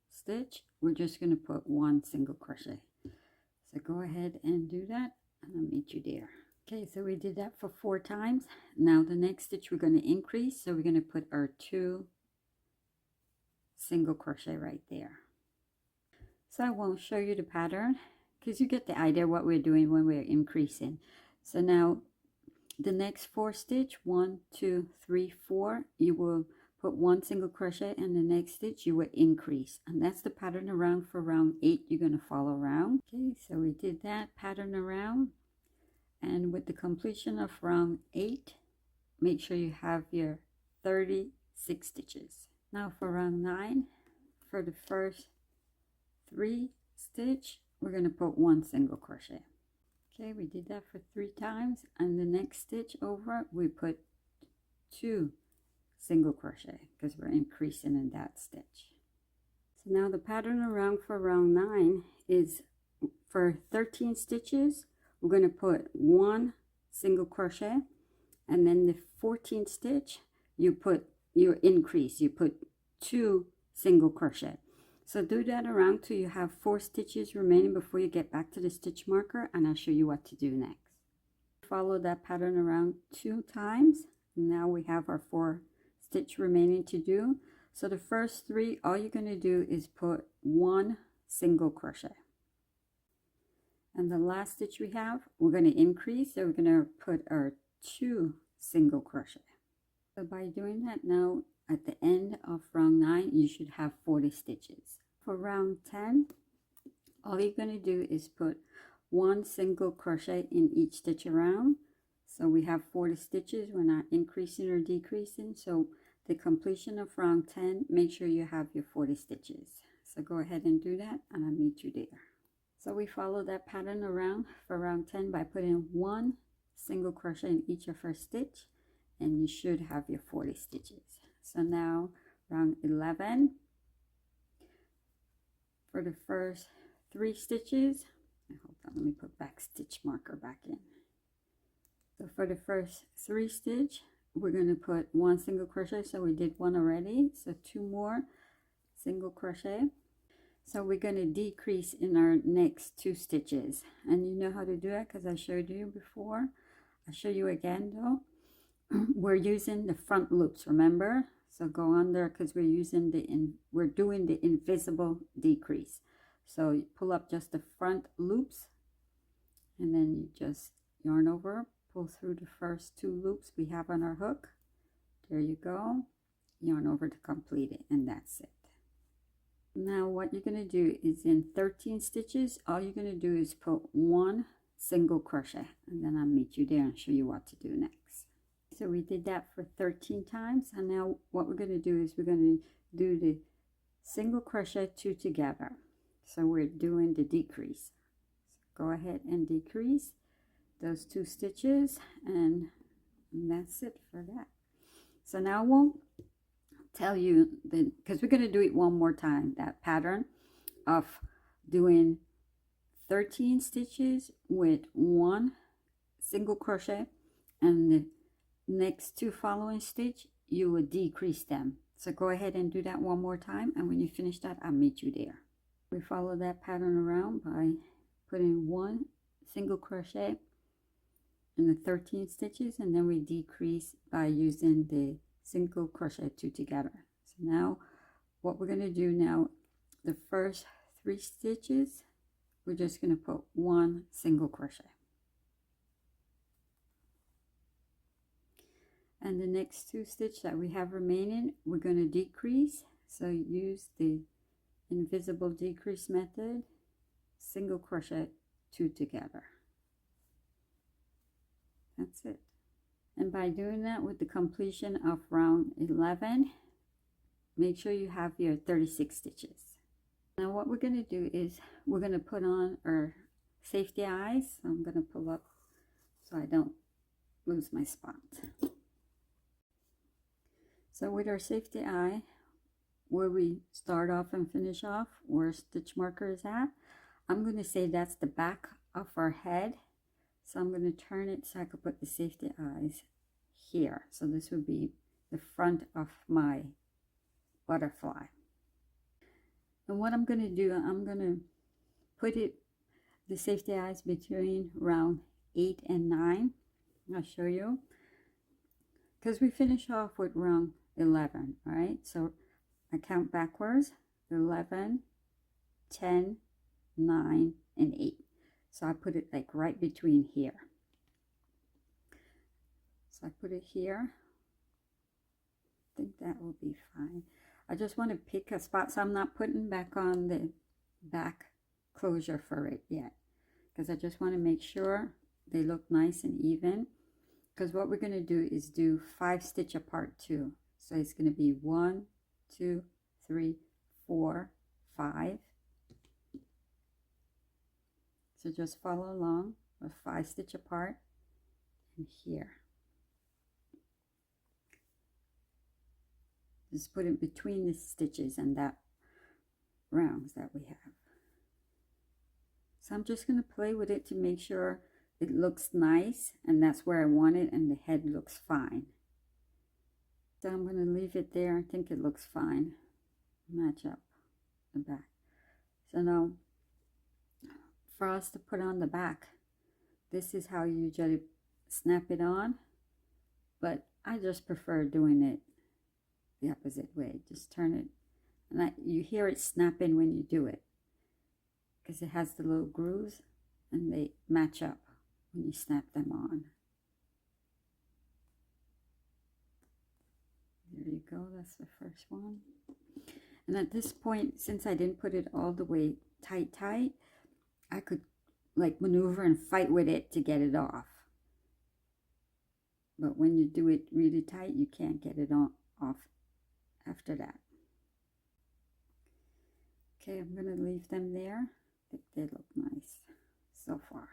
stitch, we're just going to put 1 single crochet. So go ahead and do that, and I'll meet you there. Okay, so we did that for 4 times. Now the next stitch we're going to increase, so we're going to put our 2 single crochet right there. So I won't show you the pattern because you get the idea what we're doing when we're increasing. So now the next 4 stitch, 1, 2, 3, 4, you will put 1 single crochet, and the next stitch you will increase, and that's the pattern around for round 8. You're going to follow around. Okay, so we did that pattern around, and with the completion of round 8, make sure you have your 36 stitches. Now for round 9, for the first 3 stitch, we're going to put 1 single crochet. Okay, we did that for 3 times, and the next stitch over we put 2 single crochet because we're increasing in that stitch. So now the pattern around for round 9 is, for 13 stitches we're going to put 1 single crochet, and then the 14th stitch you put your increase, you put 2 single crochet. So do that around till you have 4 stitches remaining before you get back to the stitch marker, and I'll show you what to do next. Follow that pattern around 2 times. Now we have our 4 stitch remaining to do. So the first 3, all you're going to do is put 1 single crochet, and the last stitch we have, we're going to increase, so we're going to put our 2 single crochet. So by doing that, now at the end of round 9 you should have 40 stitches. For round 10, all you're going to do is put 1 single crochet in each stitch around. So we have 40 stitches. We're not increasing or decreasing. So the completion of round 10, make sure you have your 40 stitches. So go ahead and do that, and I'll meet you there. So we follow that pattern around for round 10 by putting 1 single crochet in each of our stitch, and you should have your 40 stitches. So now round 11, for the first 3 stitches, hold on, let me put back stitch marker back in. So for the first 3 stitch, we're going to put 1 single crochet. So we did 1 already, so 2 more single crochet. So we're going to decrease in our next 2 stitches, and you know how to do it because I showed you before. I'll show you again though. We're using the front loops, remember? So go under, because we're doing the invisible decrease. So you pull up just the front loops, and then you just yarn over, pull through the first 2 loops we have on our hook. There you go. Yarn over to complete it, and that's it. Now what you're going to do is in 13 stitches, all you're going to do is put 1 single crochet, and then I'll meet you there and show you what to do next. So we did that for 13 times, and now what we're going to do is we're going to do the single crochet 2 together. So we're doing the decrease. So go ahead and decrease those 2 stitches, and that's it for that. So now we'll tell you that, because we're going to do it one more time, that pattern of doing 13 stitches with 1 single crochet, and the next 2 following stitch you will decrease them. So go ahead and do that one more time, and when you finish that, I'll meet you there. We follow that pattern around by putting 1 single crochet in the 13 stitches, and then we decrease by using the single crochet 2 together. So now what we're going to do now, the first 3 stitches, we're just going to put 1 single crochet, and the next 2 stitches that we have remaining, we're going to decrease. So use the invisible decrease method, single crochet 2 together. That's it. And by doing that with the completion of round 11, make sure you have your 36 stitches. Now what we're going to do is we're going to put on our safety eyes. So I'm going to pull up so I don't lose my spot. So with our safety eye, where we start off and finish off, where stitch marker is at, I'm going to say that's the back of our head. So I'm going to turn it so I could put the safety eyes here. So this would be the front of my butterfly. And what I'm going to do, I'm going to put the safety eyes between round 8 and 9. I'll show you, because we finish off with round 11, right? So I count backwards: 11, 10, 9, and 8. So I put it like right between here. So I put it here. I think that will be fine. I just want to pick a spot, so I'm not putting back on the back closure for it yet, because I just want to make sure they look nice and even. Because what we're going to do is do 5 stitch apart too. So it's going to be 1, 2, 3, 4, 5. So just follow along with 5 stitch apart, and here. Just put it between the stitches and that rounds that we have. So I'm just going to play with it to make sure it looks nice, and that's where I want it, and the head looks fine. So I'm going to leave it there. I think it looks fine. Match up the back. So now for us to put on the back, this is how you usually snap it on, but I just prefer doing it the opposite way. Just turn it, and you hear it snapping when you do it, because it has the little grooves and they match up when you snap them on. There you go, that's the first one. And at this point, since I didn't put it all the way tight, I could like maneuver and fight with it to get it off. but when you do it really tight, you can't get it on off after that. Okay, I'm going to leave them there. I think they look nice so far.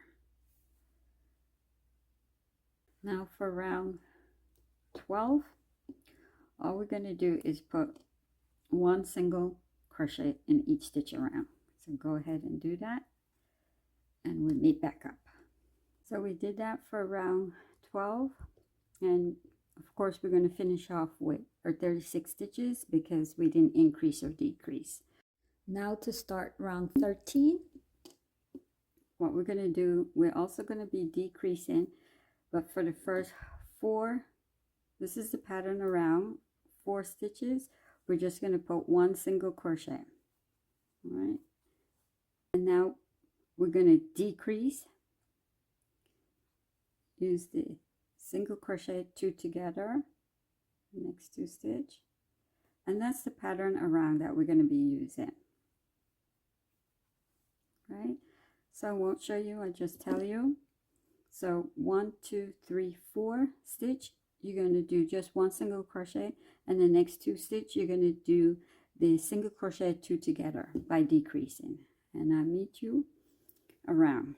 Now for round 12, all we're going to do is put one single crochet in each stitch around. So go ahead and do that, and we meet back up. So we did that for round 12, and of course we're going to finish off with our 36 stitches because we didn't increase or decrease. Now to start round 13, what we're going to do, we're also going to be decreasing, but for the first 4, this is the pattern around 4 stitches, we're just going to put one single crochet. All right, and now we're going to decrease, use the single crochet 2 together, next 2 stitch, and that's the pattern around that we're going to be using. Right, so I won't show you, I just tell you. So 1 2 3 4 stitch, you're going to do just one single crochet, and the next 2 stitch you're going to do the single crochet 2 together by decreasing, and I meet you around.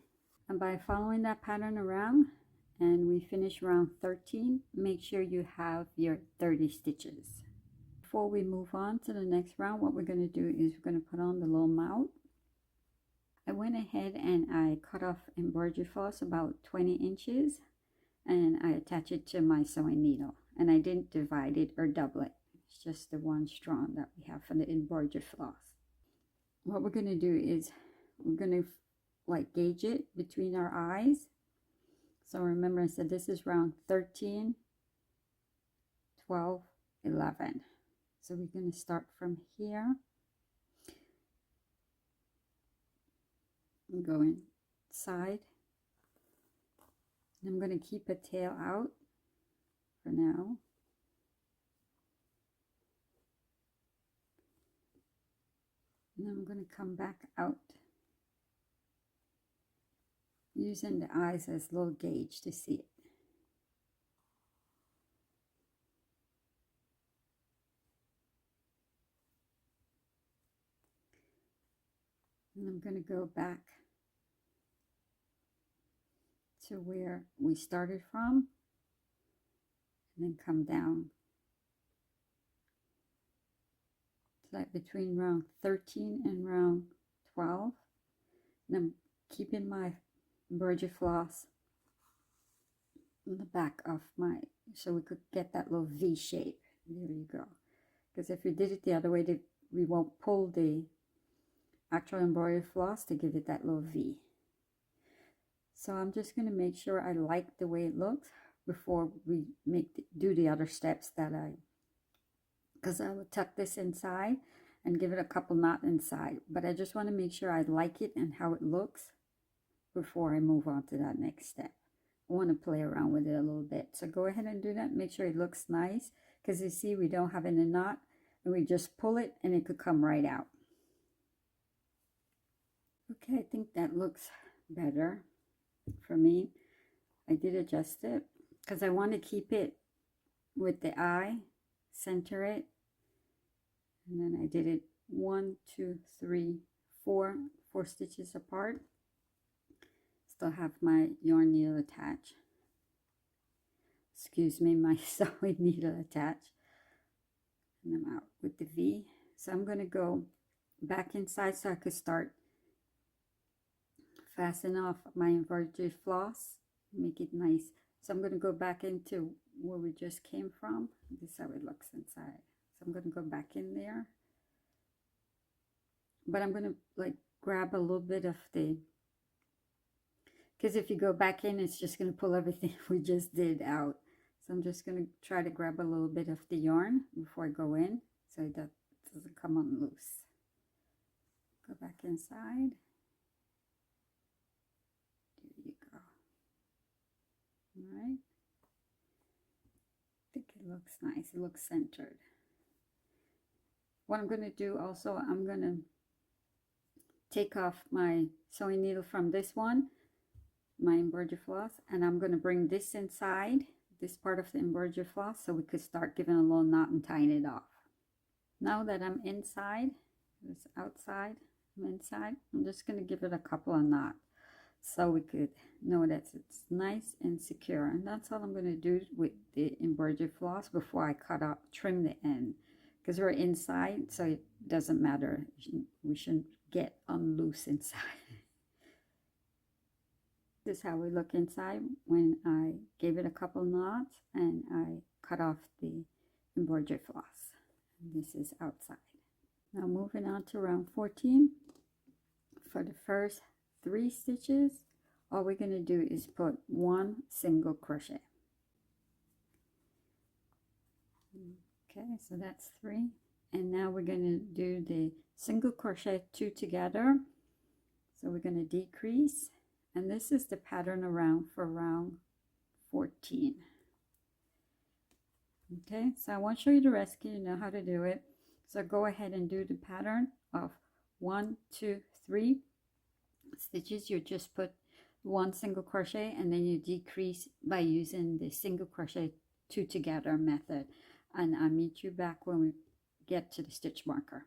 And by following that pattern around, and we finish round 13, make sure you have your 30 stitches. Before we move on to the next round, what we're going to do is we're going to put on the little mount. I went ahead and I cut off embroidery floss about 20 inches, and I attach it to my sewing needle, and I didn't divide it or double it. It's just the one strand that we have for the embroidery floss. What we're going to do is we're going to like gauge it between our eyes. So remember, I said this is round 13, 12, 11. So we're going to start from here and go inside. And I'm going to keep a tail out for now. And I'm going to come back out, using the eyes as a little gauge to see it. And I'm going to go back to where we started from, and then come down. It's like between round 13 and round 12. And I'm keeping my embroidery floss in the back of my, so we could get that little V shape. There you go. Because if we did it the other way, we won't pull the actual embroidery floss to give it that little V. So I'm just going to make sure I like the way it looks before we do the other steps that because I will tuck this inside and give it a couple knots inside, but I just want to make sure I like it and how it looks before I move on to that next step. I want to play around with it a little bit, so go ahead and do that. Make sure it looks nice, because you see we don't have any knot, and we just pull it and it could come right out. Okay, I think that looks better for me. I did adjust it because I want to keep it with the eye, center it, and then I did it 1 2 3 4 stitches apart. Still have my yarn needle attached, excuse me, my sewing needle attached, and I'm out with the V. So I'm going to go back inside so I could start fasten off my embroidery floss, make it nice. So I'm going to go back into where we just came from. This is how it looks inside. So I'm going to go back in there, but I'm going to like grab a little bit of the, because if you go back in, it's just going to pull everything we just did out. So I'm just going to try to grab a little bit of the yarn before I go in, so that doesn't come on loose. Go back inside. There you go. All right. I think it looks nice. It looks centered. What I'm going to do also, I'm going to take off my sewing needle from this one, my embroidery floss, and I'm going to bring this inside this part of the embroidery floss so we could start giving a little knot and tying it off. Now that I'm inside, it's outside, I'm inside, I'm just going to give it a couple of knots so we could know that it's nice and secure. And that's all I'm going to do with the embroidery floss before I trim the end, because we're inside, so it doesn't matter. We shouldn't get unloose inside. This is how we look inside when I gave it a couple knots and I cut off the embroidery floss. This is outside. Now moving on to round 14. For the first 3 stitches, all we're going to do is put 1 single crochet. Okay, so that's 3. And now we're going to do the single crochet 2 together. So we're going to decrease. And this is the pattern around for round 14. Okay, so I won't show you the rest, you know how to do it. So go ahead and do the pattern of 1, 2, 3 stitches. You just put 1 single crochet and then you decrease by using the single crochet 2 together method. And I'll meet you back when we get to the stitch marker.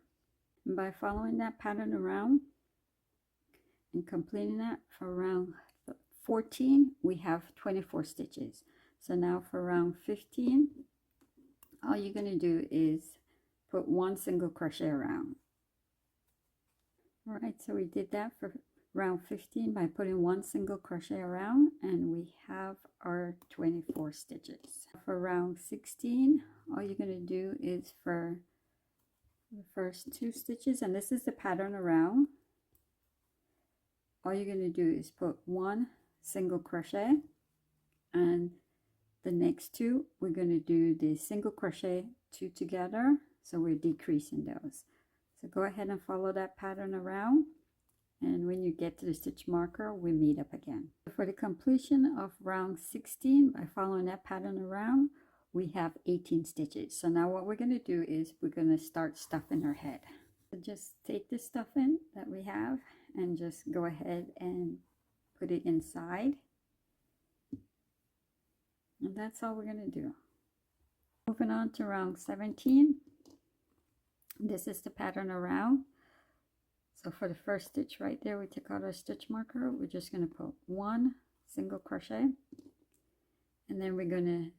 And by following that pattern around and completing that for round 14, we have 24 stitches. So now for round 15, all you're going to do is put 1 single crochet around. All right, so we did that for round 15 by putting 1 single crochet around, and we have our 24 stitches. For round 16, all you're going to do is for the first 2 stitches, and this is the pattern around, all you're going to do is put 1 single crochet, and the next 2 we're going to do the single crochet 2 together, so we're decreasing those. So go ahead and follow that pattern around, and when you get to the stitch marker, we meet up again. For the completion of round 16, by following that pattern around, we have 18 stitches. So now what we're going to do is we're going to start stuffing our head. So just take the stuffing that we have and just go ahead and put it inside. And that's all we're going to do. Moving on to round 17. This is the pattern around. So for the first stitch right there, we took out our stitch marker. We're just going to put 1 single crochet, and then we're going to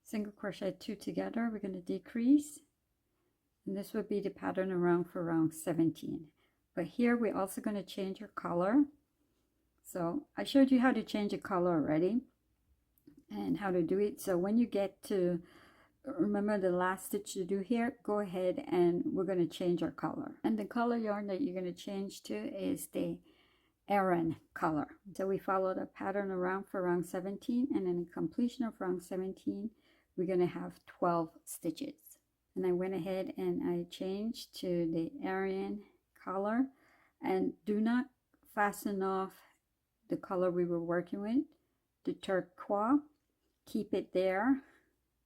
single crochet 2 together. We're going to decrease, and this would be the pattern around for round 17. But here we're also going to change our color. So I showed you how to change a color already and how to do it. So when you get to, remember the last stitch to do here, go ahead and we're going to change our color. And the color yarn that you're going to change to is the Aran color. So we followed a pattern around for round 17, and in the completion of round 17, we're going to have 12 stitches. And I went ahead and I changed to the Aran color, and do not fasten off the color we were working with, the Turqua. Keep it there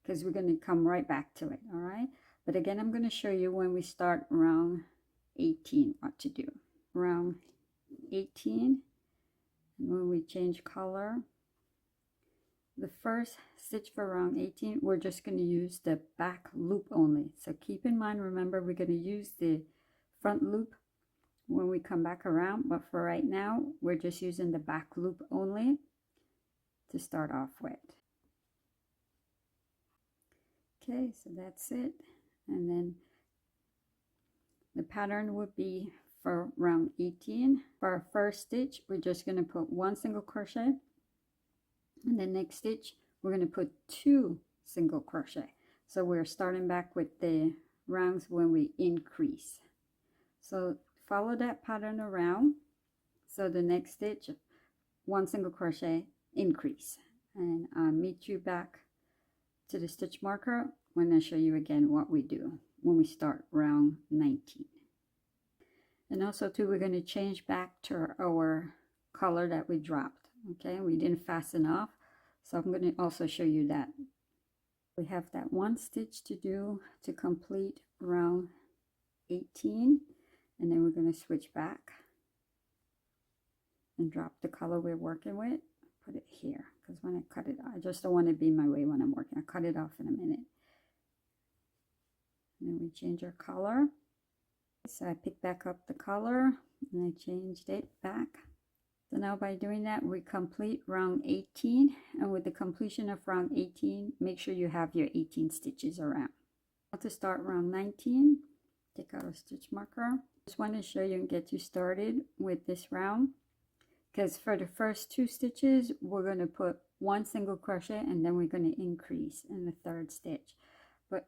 because we're going to come right back to it. All right, but again, I'm going to show you when we start round 18 what to do. Round 18, and when we change color, the first stitch for round 18, we're just going to use the back loop only. So keep in mind, remember, we're going to use the front loop when we come back around, but for right now we're just using the back loop only to start off with. Okay, so that's it. And then the pattern would be for round 18. For our first stitch, we're just going to put 1 single crochet, and the next stitch we're going to put 2 single crochet. So we're starting back with the rounds when we increase. So follow that pattern around. So the next stitch, 1 single crochet, increase, and I'll meet you back to the stitch marker when I show you again what we do when we start round 19. And also too, we're going to change back to our color that we dropped. Okay, we didn't fasten off, so I'm going to also show you that. We have that 1 stitch to do to complete round 18, and then we're going to switch back and drop the color we're working with, put it here because when I cut it, I just don't want to be in my way when I'm working. I'll cut it off in a minute. And then we change our color. So I pick back up the color and I changed it back. So now by doing that, we complete round 18. And with the completion of round 18, make sure you have your 18 stitches around. Now to start round 19, take out a stitch marker. Just want to show you and get you started with this round. Because for the first 2 stitches, we're going to put 1 single crochet and then we're going to increase in the 3rd stitch. But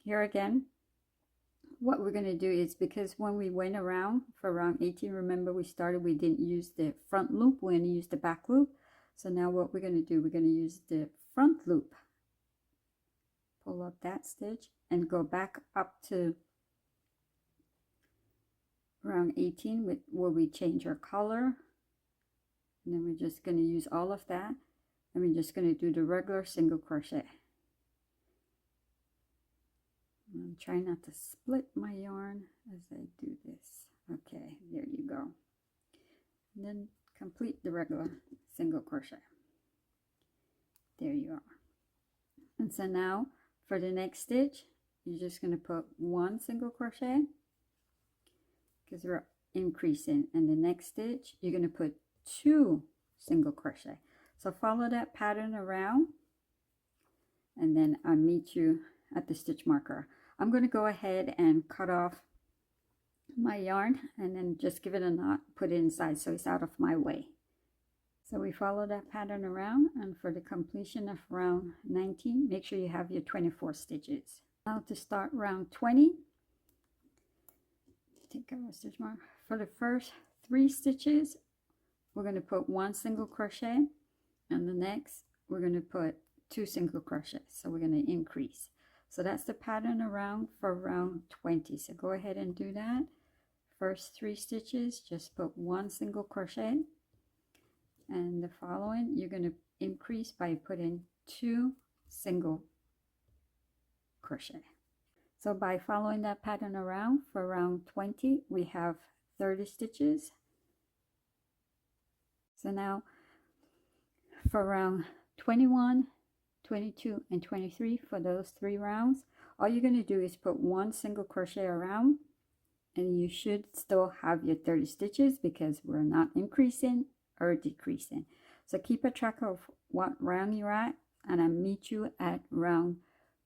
here again, what we're going to do is, because when we went around for round 18, remember we didn't use the front loop, we're going to use the back loop. So now what we're going to do, we're going to use the front loop, pull up that stitch and go back up to round 18 with where we change our color. And then we're just going to use all of that and we're just going to do the regular single crochet. I'm trying not to split my yarn as I do this. Okay, there you go. And then complete the regular single crochet. There you are. And so now for the next stitch, you're just going to put 1 single crochet because we're increasing, and the next stitch you're going to put 2 single crochet. So follow that pattern around and then I'll meet you at the stitch marker. I'm going to go ahead and cut off my yarn and then just give it a knot, put it inside so it's out of my way. So we follow that pattern around, and for the completion of round 19, make sure you have your 24 stitches. Now to start round 20, take out a stitch marker. For the first 3 stitches, we're going to put 1 single crochet, and the next we're going to put 2 single crochets. So we're going to increase. So that's the pattern around for round 20. So go ahead and do that. First 3 stitches, just put 1 single crochet, and the following you're going to increase by putting 2 single crochet. So by following that pattern around for round 20, we have 30 stitches. So now for round 21, 22 and 23, for those 3 rounds, all you're going to do is put 1 single crochet around, and you should still have your 30 stitches because we're not increasing or decreasing. So keep a track of what round you're at, and I'll meet you at round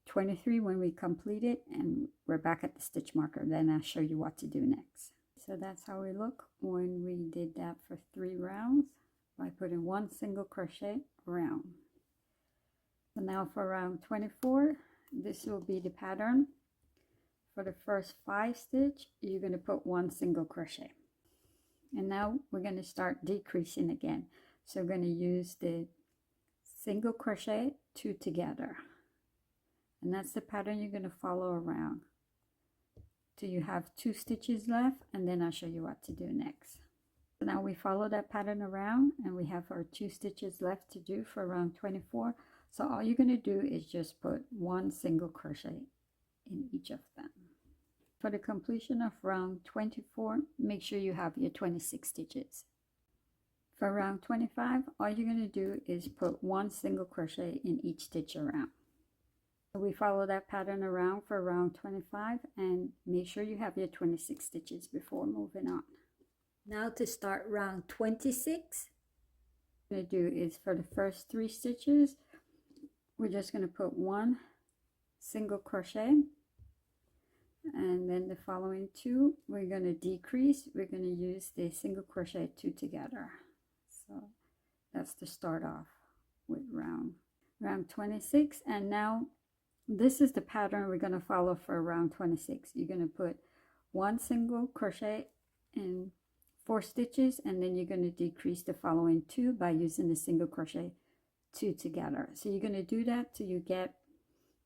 23 when we complete it and we're back at the stitch marker. Then I'll show you what to do next. So that's how we look when we did that for 3 rounds by putting 1 single crochet around. So now for round 24, this will be the pattern. For the first 5 stitch, you're going to put 1 single crochet. And now we're going to start decreasing again. So we're going to use the single crochet 2 together. And that's the pattern you're going to follow around till you have 2 stitches left, and then I'll show you what to do next. So now we follow that pattern around and we have our 2 stitches left to do for round 24. So all you're going to do is just put 1 single crochet in each of them. For the completion of round 24, make sure you have your 26 stitches. For round 25, all you're going to do is put 1 single crochet in each stitch around. So we follow that pattern around for round 25, and make sure you have your 26 stitches before moving on. Now to start round 26, what I'm going to do is for the first 3 stitches, we're just going to put 1 single crochet, and then the following 2 we're going to decrease. We're going to use the single crochet 2 together. So that's to start off with round 26. And now this is the pattern we're going to follow for round 26. You're going to put 1 single crochet in 4 stitches, and then you're going to decrease the following 2 by using the single crochet 2 together. So you're going to do that till you get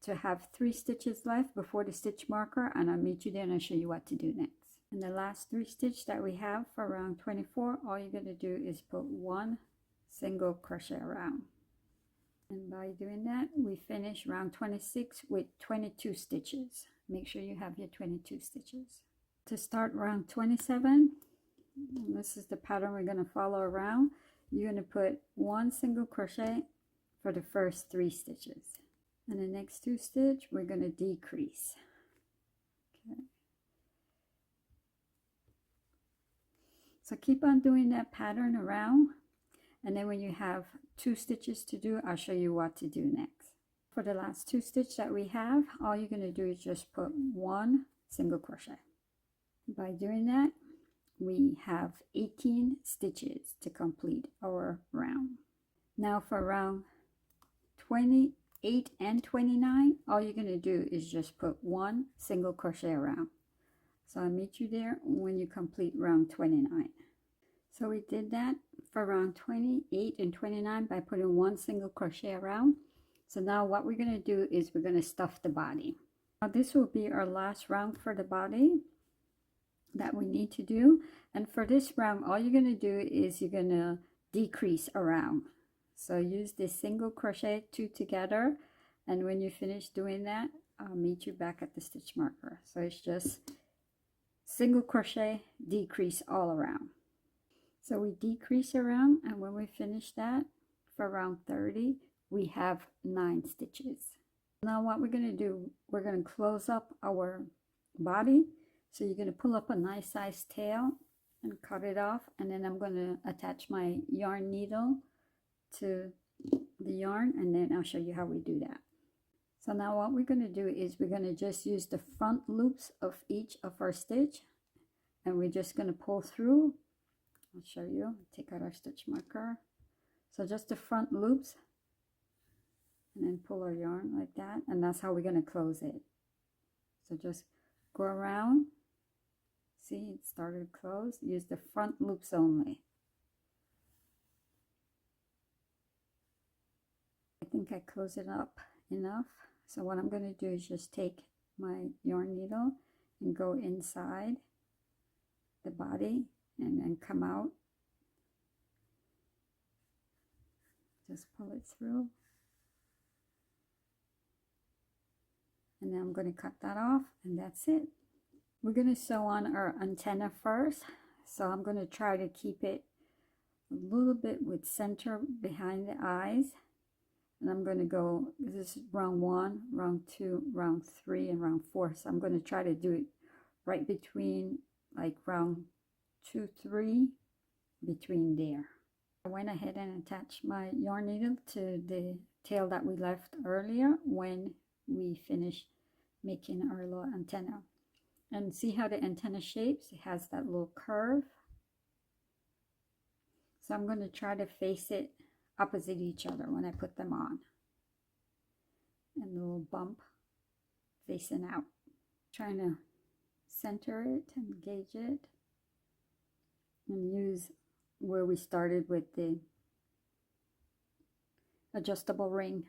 to have 3 stitches left before the stitch marker, and I'll meet you there and I'll show you what to do next. And the last 3 stitches that we have for round 24, all you're going to do is put 1 single crochet around. And by doing that, we finish round 26 with 22 stitches. Make sure you have your 22 stitches. To start round 27, this is the pattern we're going to follow around. you're going to put 1 single crochet for the first 3 stitches, and the next 2 stitches we're going to decrease. Okay, so keep on doing that pattern around, and then when you have 2 stitches to do, I'll show you what to do next. For the last 2 stitches that we have, all you're going to do is just put 1 single crochet. By doing that, we have 18 stitches to complete our round. Now for round 28 and 29, all you're going to do is just put 1 single crochet around. So I'll meet you there when you complete round 29. So we did that for round 28 and 29 by putting 1 single crochet around. So now what we're going to do is we're going to stuff the body. Now this will be our last round for the body that we need to do, and for this round all you're going to do is you're going to decrease around. So use this single crochet 2 together, and when you finish doing that, I'll meet you back at the stitch marker. So it's just single crochet, decrease all around. So we decrease around, and when we finish that for round 30 we have 9 stitches. Now what we're going to do, we're going to close up our body. So you're going to pull up a nice size tail and cut it off, and then I'm going to attach my yarn needle to the yarn, and then I'll show you how we do that. So now what we're going to do is we're going to just use the front loops of each of our stitch, and we're just going to pull through. I'll show you. Take out our stitch marker. So just the front loops, and then pull our yarn like that, and that's how we're going to close it. So just go around. See, it started closed. Use the front loops only. I think I closed it up enough. So what I'm going to do is just take my yarn needle and go inside the body and then come out. Just pull it through. And then I'm going to cut that off, and that's it. We're going to sew on our antenna first. So I'm going to try to keep it a little bit with center behind the eyes. And I'm going to go, this is round 1, round 2, round 3, and round 4. So I'm going to try to do it right between like round 2, 3, between there. I went ahead and attached my yarn needle to the tail that we left earlier when we finished making our little antenna. And see how the antenna shapes? It has that little curve. So I'm going to try to face it opposite each other when I put them on. And a little bump facing out. Trying to center it and gauge it. And use where we started with the adjustable ring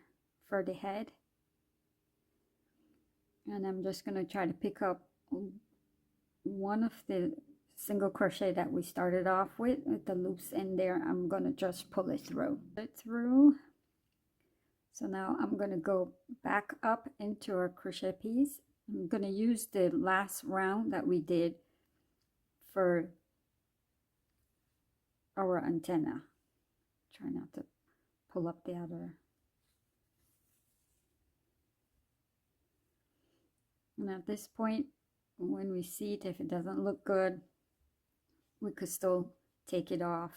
for the head. And I'm just going to try to pick up one of the single crochet that we started off with the loops in there. I'm going to just pull it through. So now I'm going to go back up into our crochet piece. I'm going to use the last round that we did for our antenna. Try not to pull up the other. And at this point, when we see it, if it doesn't look good, we could still take it off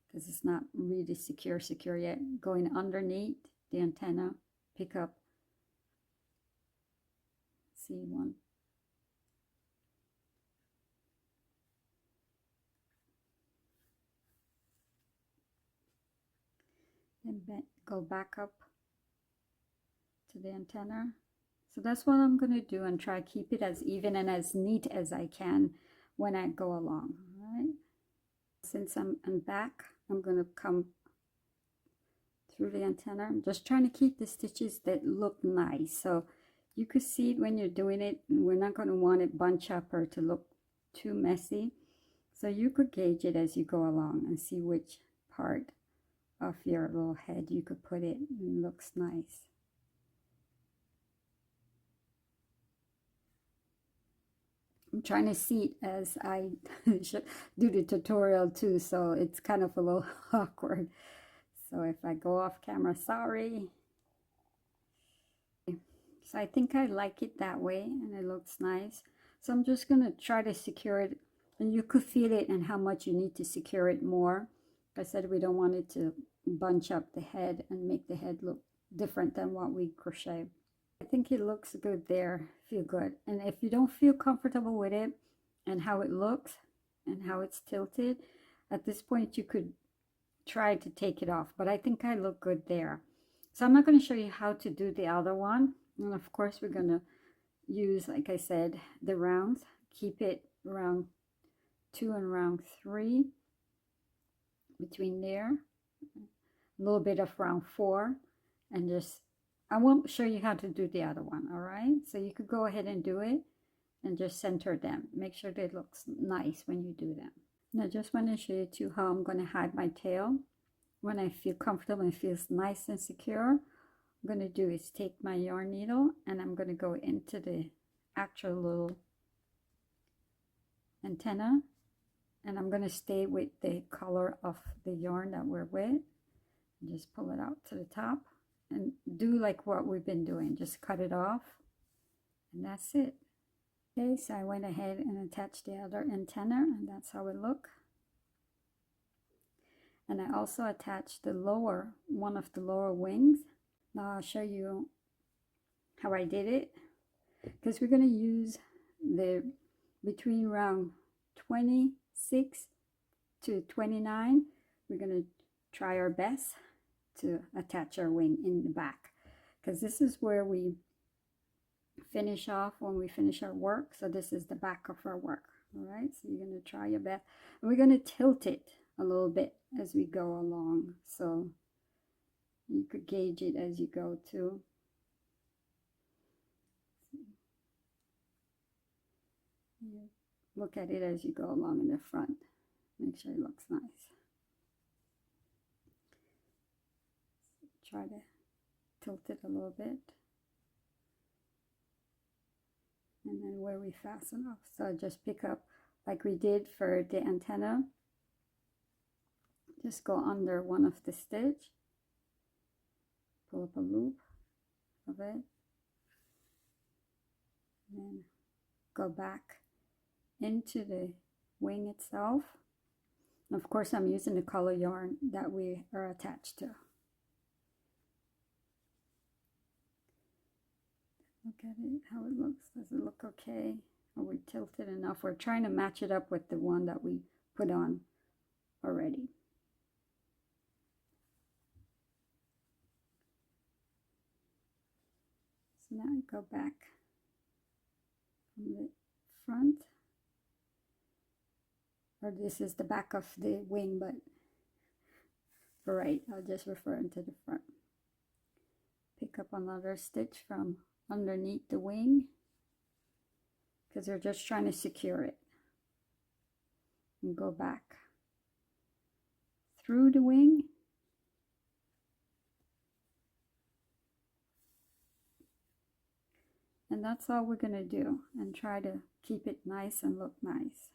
because it's not really secure yet. Going underneath the antenna, pick up, see one. Then go back up to the antenna. So that's what I'm going to do, and try to keep it as even and as neat as I can when I go along. All right. Since I'm back, I'm going to come through the antenna. I'm just trying to keep the stitches that look nice. So you could see it when you're doing it. We're not going to want it bunch up or to look too messy. So you could gauge it as you go along and see which part of your little head you could put it and it looks nice. I'm trying to see it as I do the tutorial too, so it's kind of a little awkward. So if I go off camera, sorry. So I think I like it that way and it looks nice. So I'm just going to try to secure it, and you could feel it and how much you need to secure it more. Like I said, we don't want it to bunch up the head and make the head look different than what we crochet. I think it looks good there, feel good. And if you don't feel comfortable with it and how it looks and how it's tilted, at this point you could try to take it off, but I think I look good there. So I'm not going to show you how to do the other one. And of course we're going to use, like I said, the rounds. Keep it round 2 and round 3 between there, a little bit of round 4, and just, I won't show you how to do the other one. All right, so you could go ahead and do it and just center them. Make sure that it looks nice when you do them. And I just want to show you too how I'm going to hide my tail. When I feel comfortable and feels nice and secure, I'm going to do is take my yarn needle and I'm going to go into the actual little antenna, and I'm going to stay with the color of the yarn that we're with. Just pull it out to the top and do like what we've been doing. Just cut it off and that's it. Okay, so I went ahead and attached the other antenna, and that's how it look. And I also attached the lower, one of the lower wings. Now I'll show you how I did it, because we're going to use the between round 26 to 29. We're going to try our best to attach our wing in the back, because this is where we finish off when we finish our work. So this is the back of our work. All right, so you're going to try your best, and we're going to tilt it a little bit as we go along, so you could gauge it as you go too. Look at it as you go along in the front. Make sure it looks nice. Try to tilt it a little bit. And then where we fasten off. So just pick up like we did for the antenna. Just go under one of the stitch. Pull up a loop of it. And then go back into the wing itself. And of course I'm using the color yarn that we are attached to. Look at it, how it looks. Does it look okay? Are we tilted enough? We're trying to match it up with the one that we put on already. So now I go back from the front, or this is the back of the wing, but right, I'll just refer to the front. Pick up another stitch from underneath the wing, because we're just trying to secure it, and go back through the wing. And that's all we're going to do, and try to keep it nice and look nice.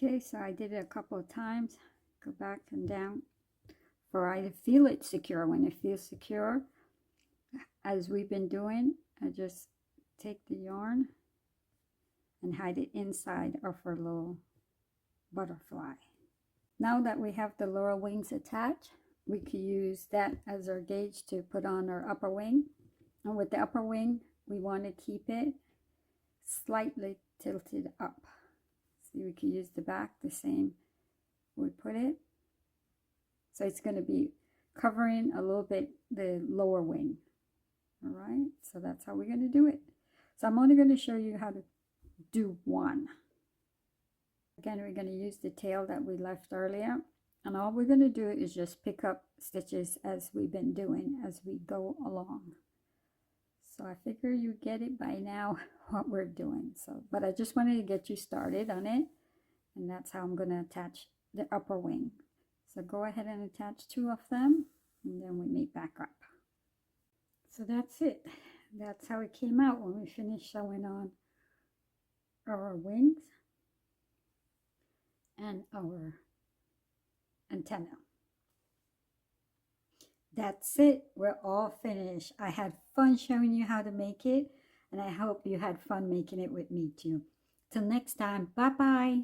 Okay, so I did it a couple of times. Go back and down for I to feel it secure. When it feels secure, as we've been doing, I just take the yarn and hide it inside of our little butterfly. Now that we have the lower wings attached, we could use that as our gauge to put on our upper wing. And with the upper wing, we want to keep it slightly tilted up. See, we could use the back the same we put it. So it's going to be covering a little bit the lower wing. All right, so that's how we're going to do it. So I'm only going to show you how to do one. Again, we're going to use the tail that we left earlier, and all we're going to do is just pick up stitches as we've been doing as we go along. So I figure you get it by now what we're doing. So, but I just wanted to get you started on it, and that's how I'm going to attach the upper wing. So go ahead and attach 2 of them, and then we meet back up. So that's it. That's how it came out when we finished sewing on our wings and our antenna. That's it. We're all finished. I had fun showing you how to make it, and I hope you had fun making it with me too. Till next time, bye bye.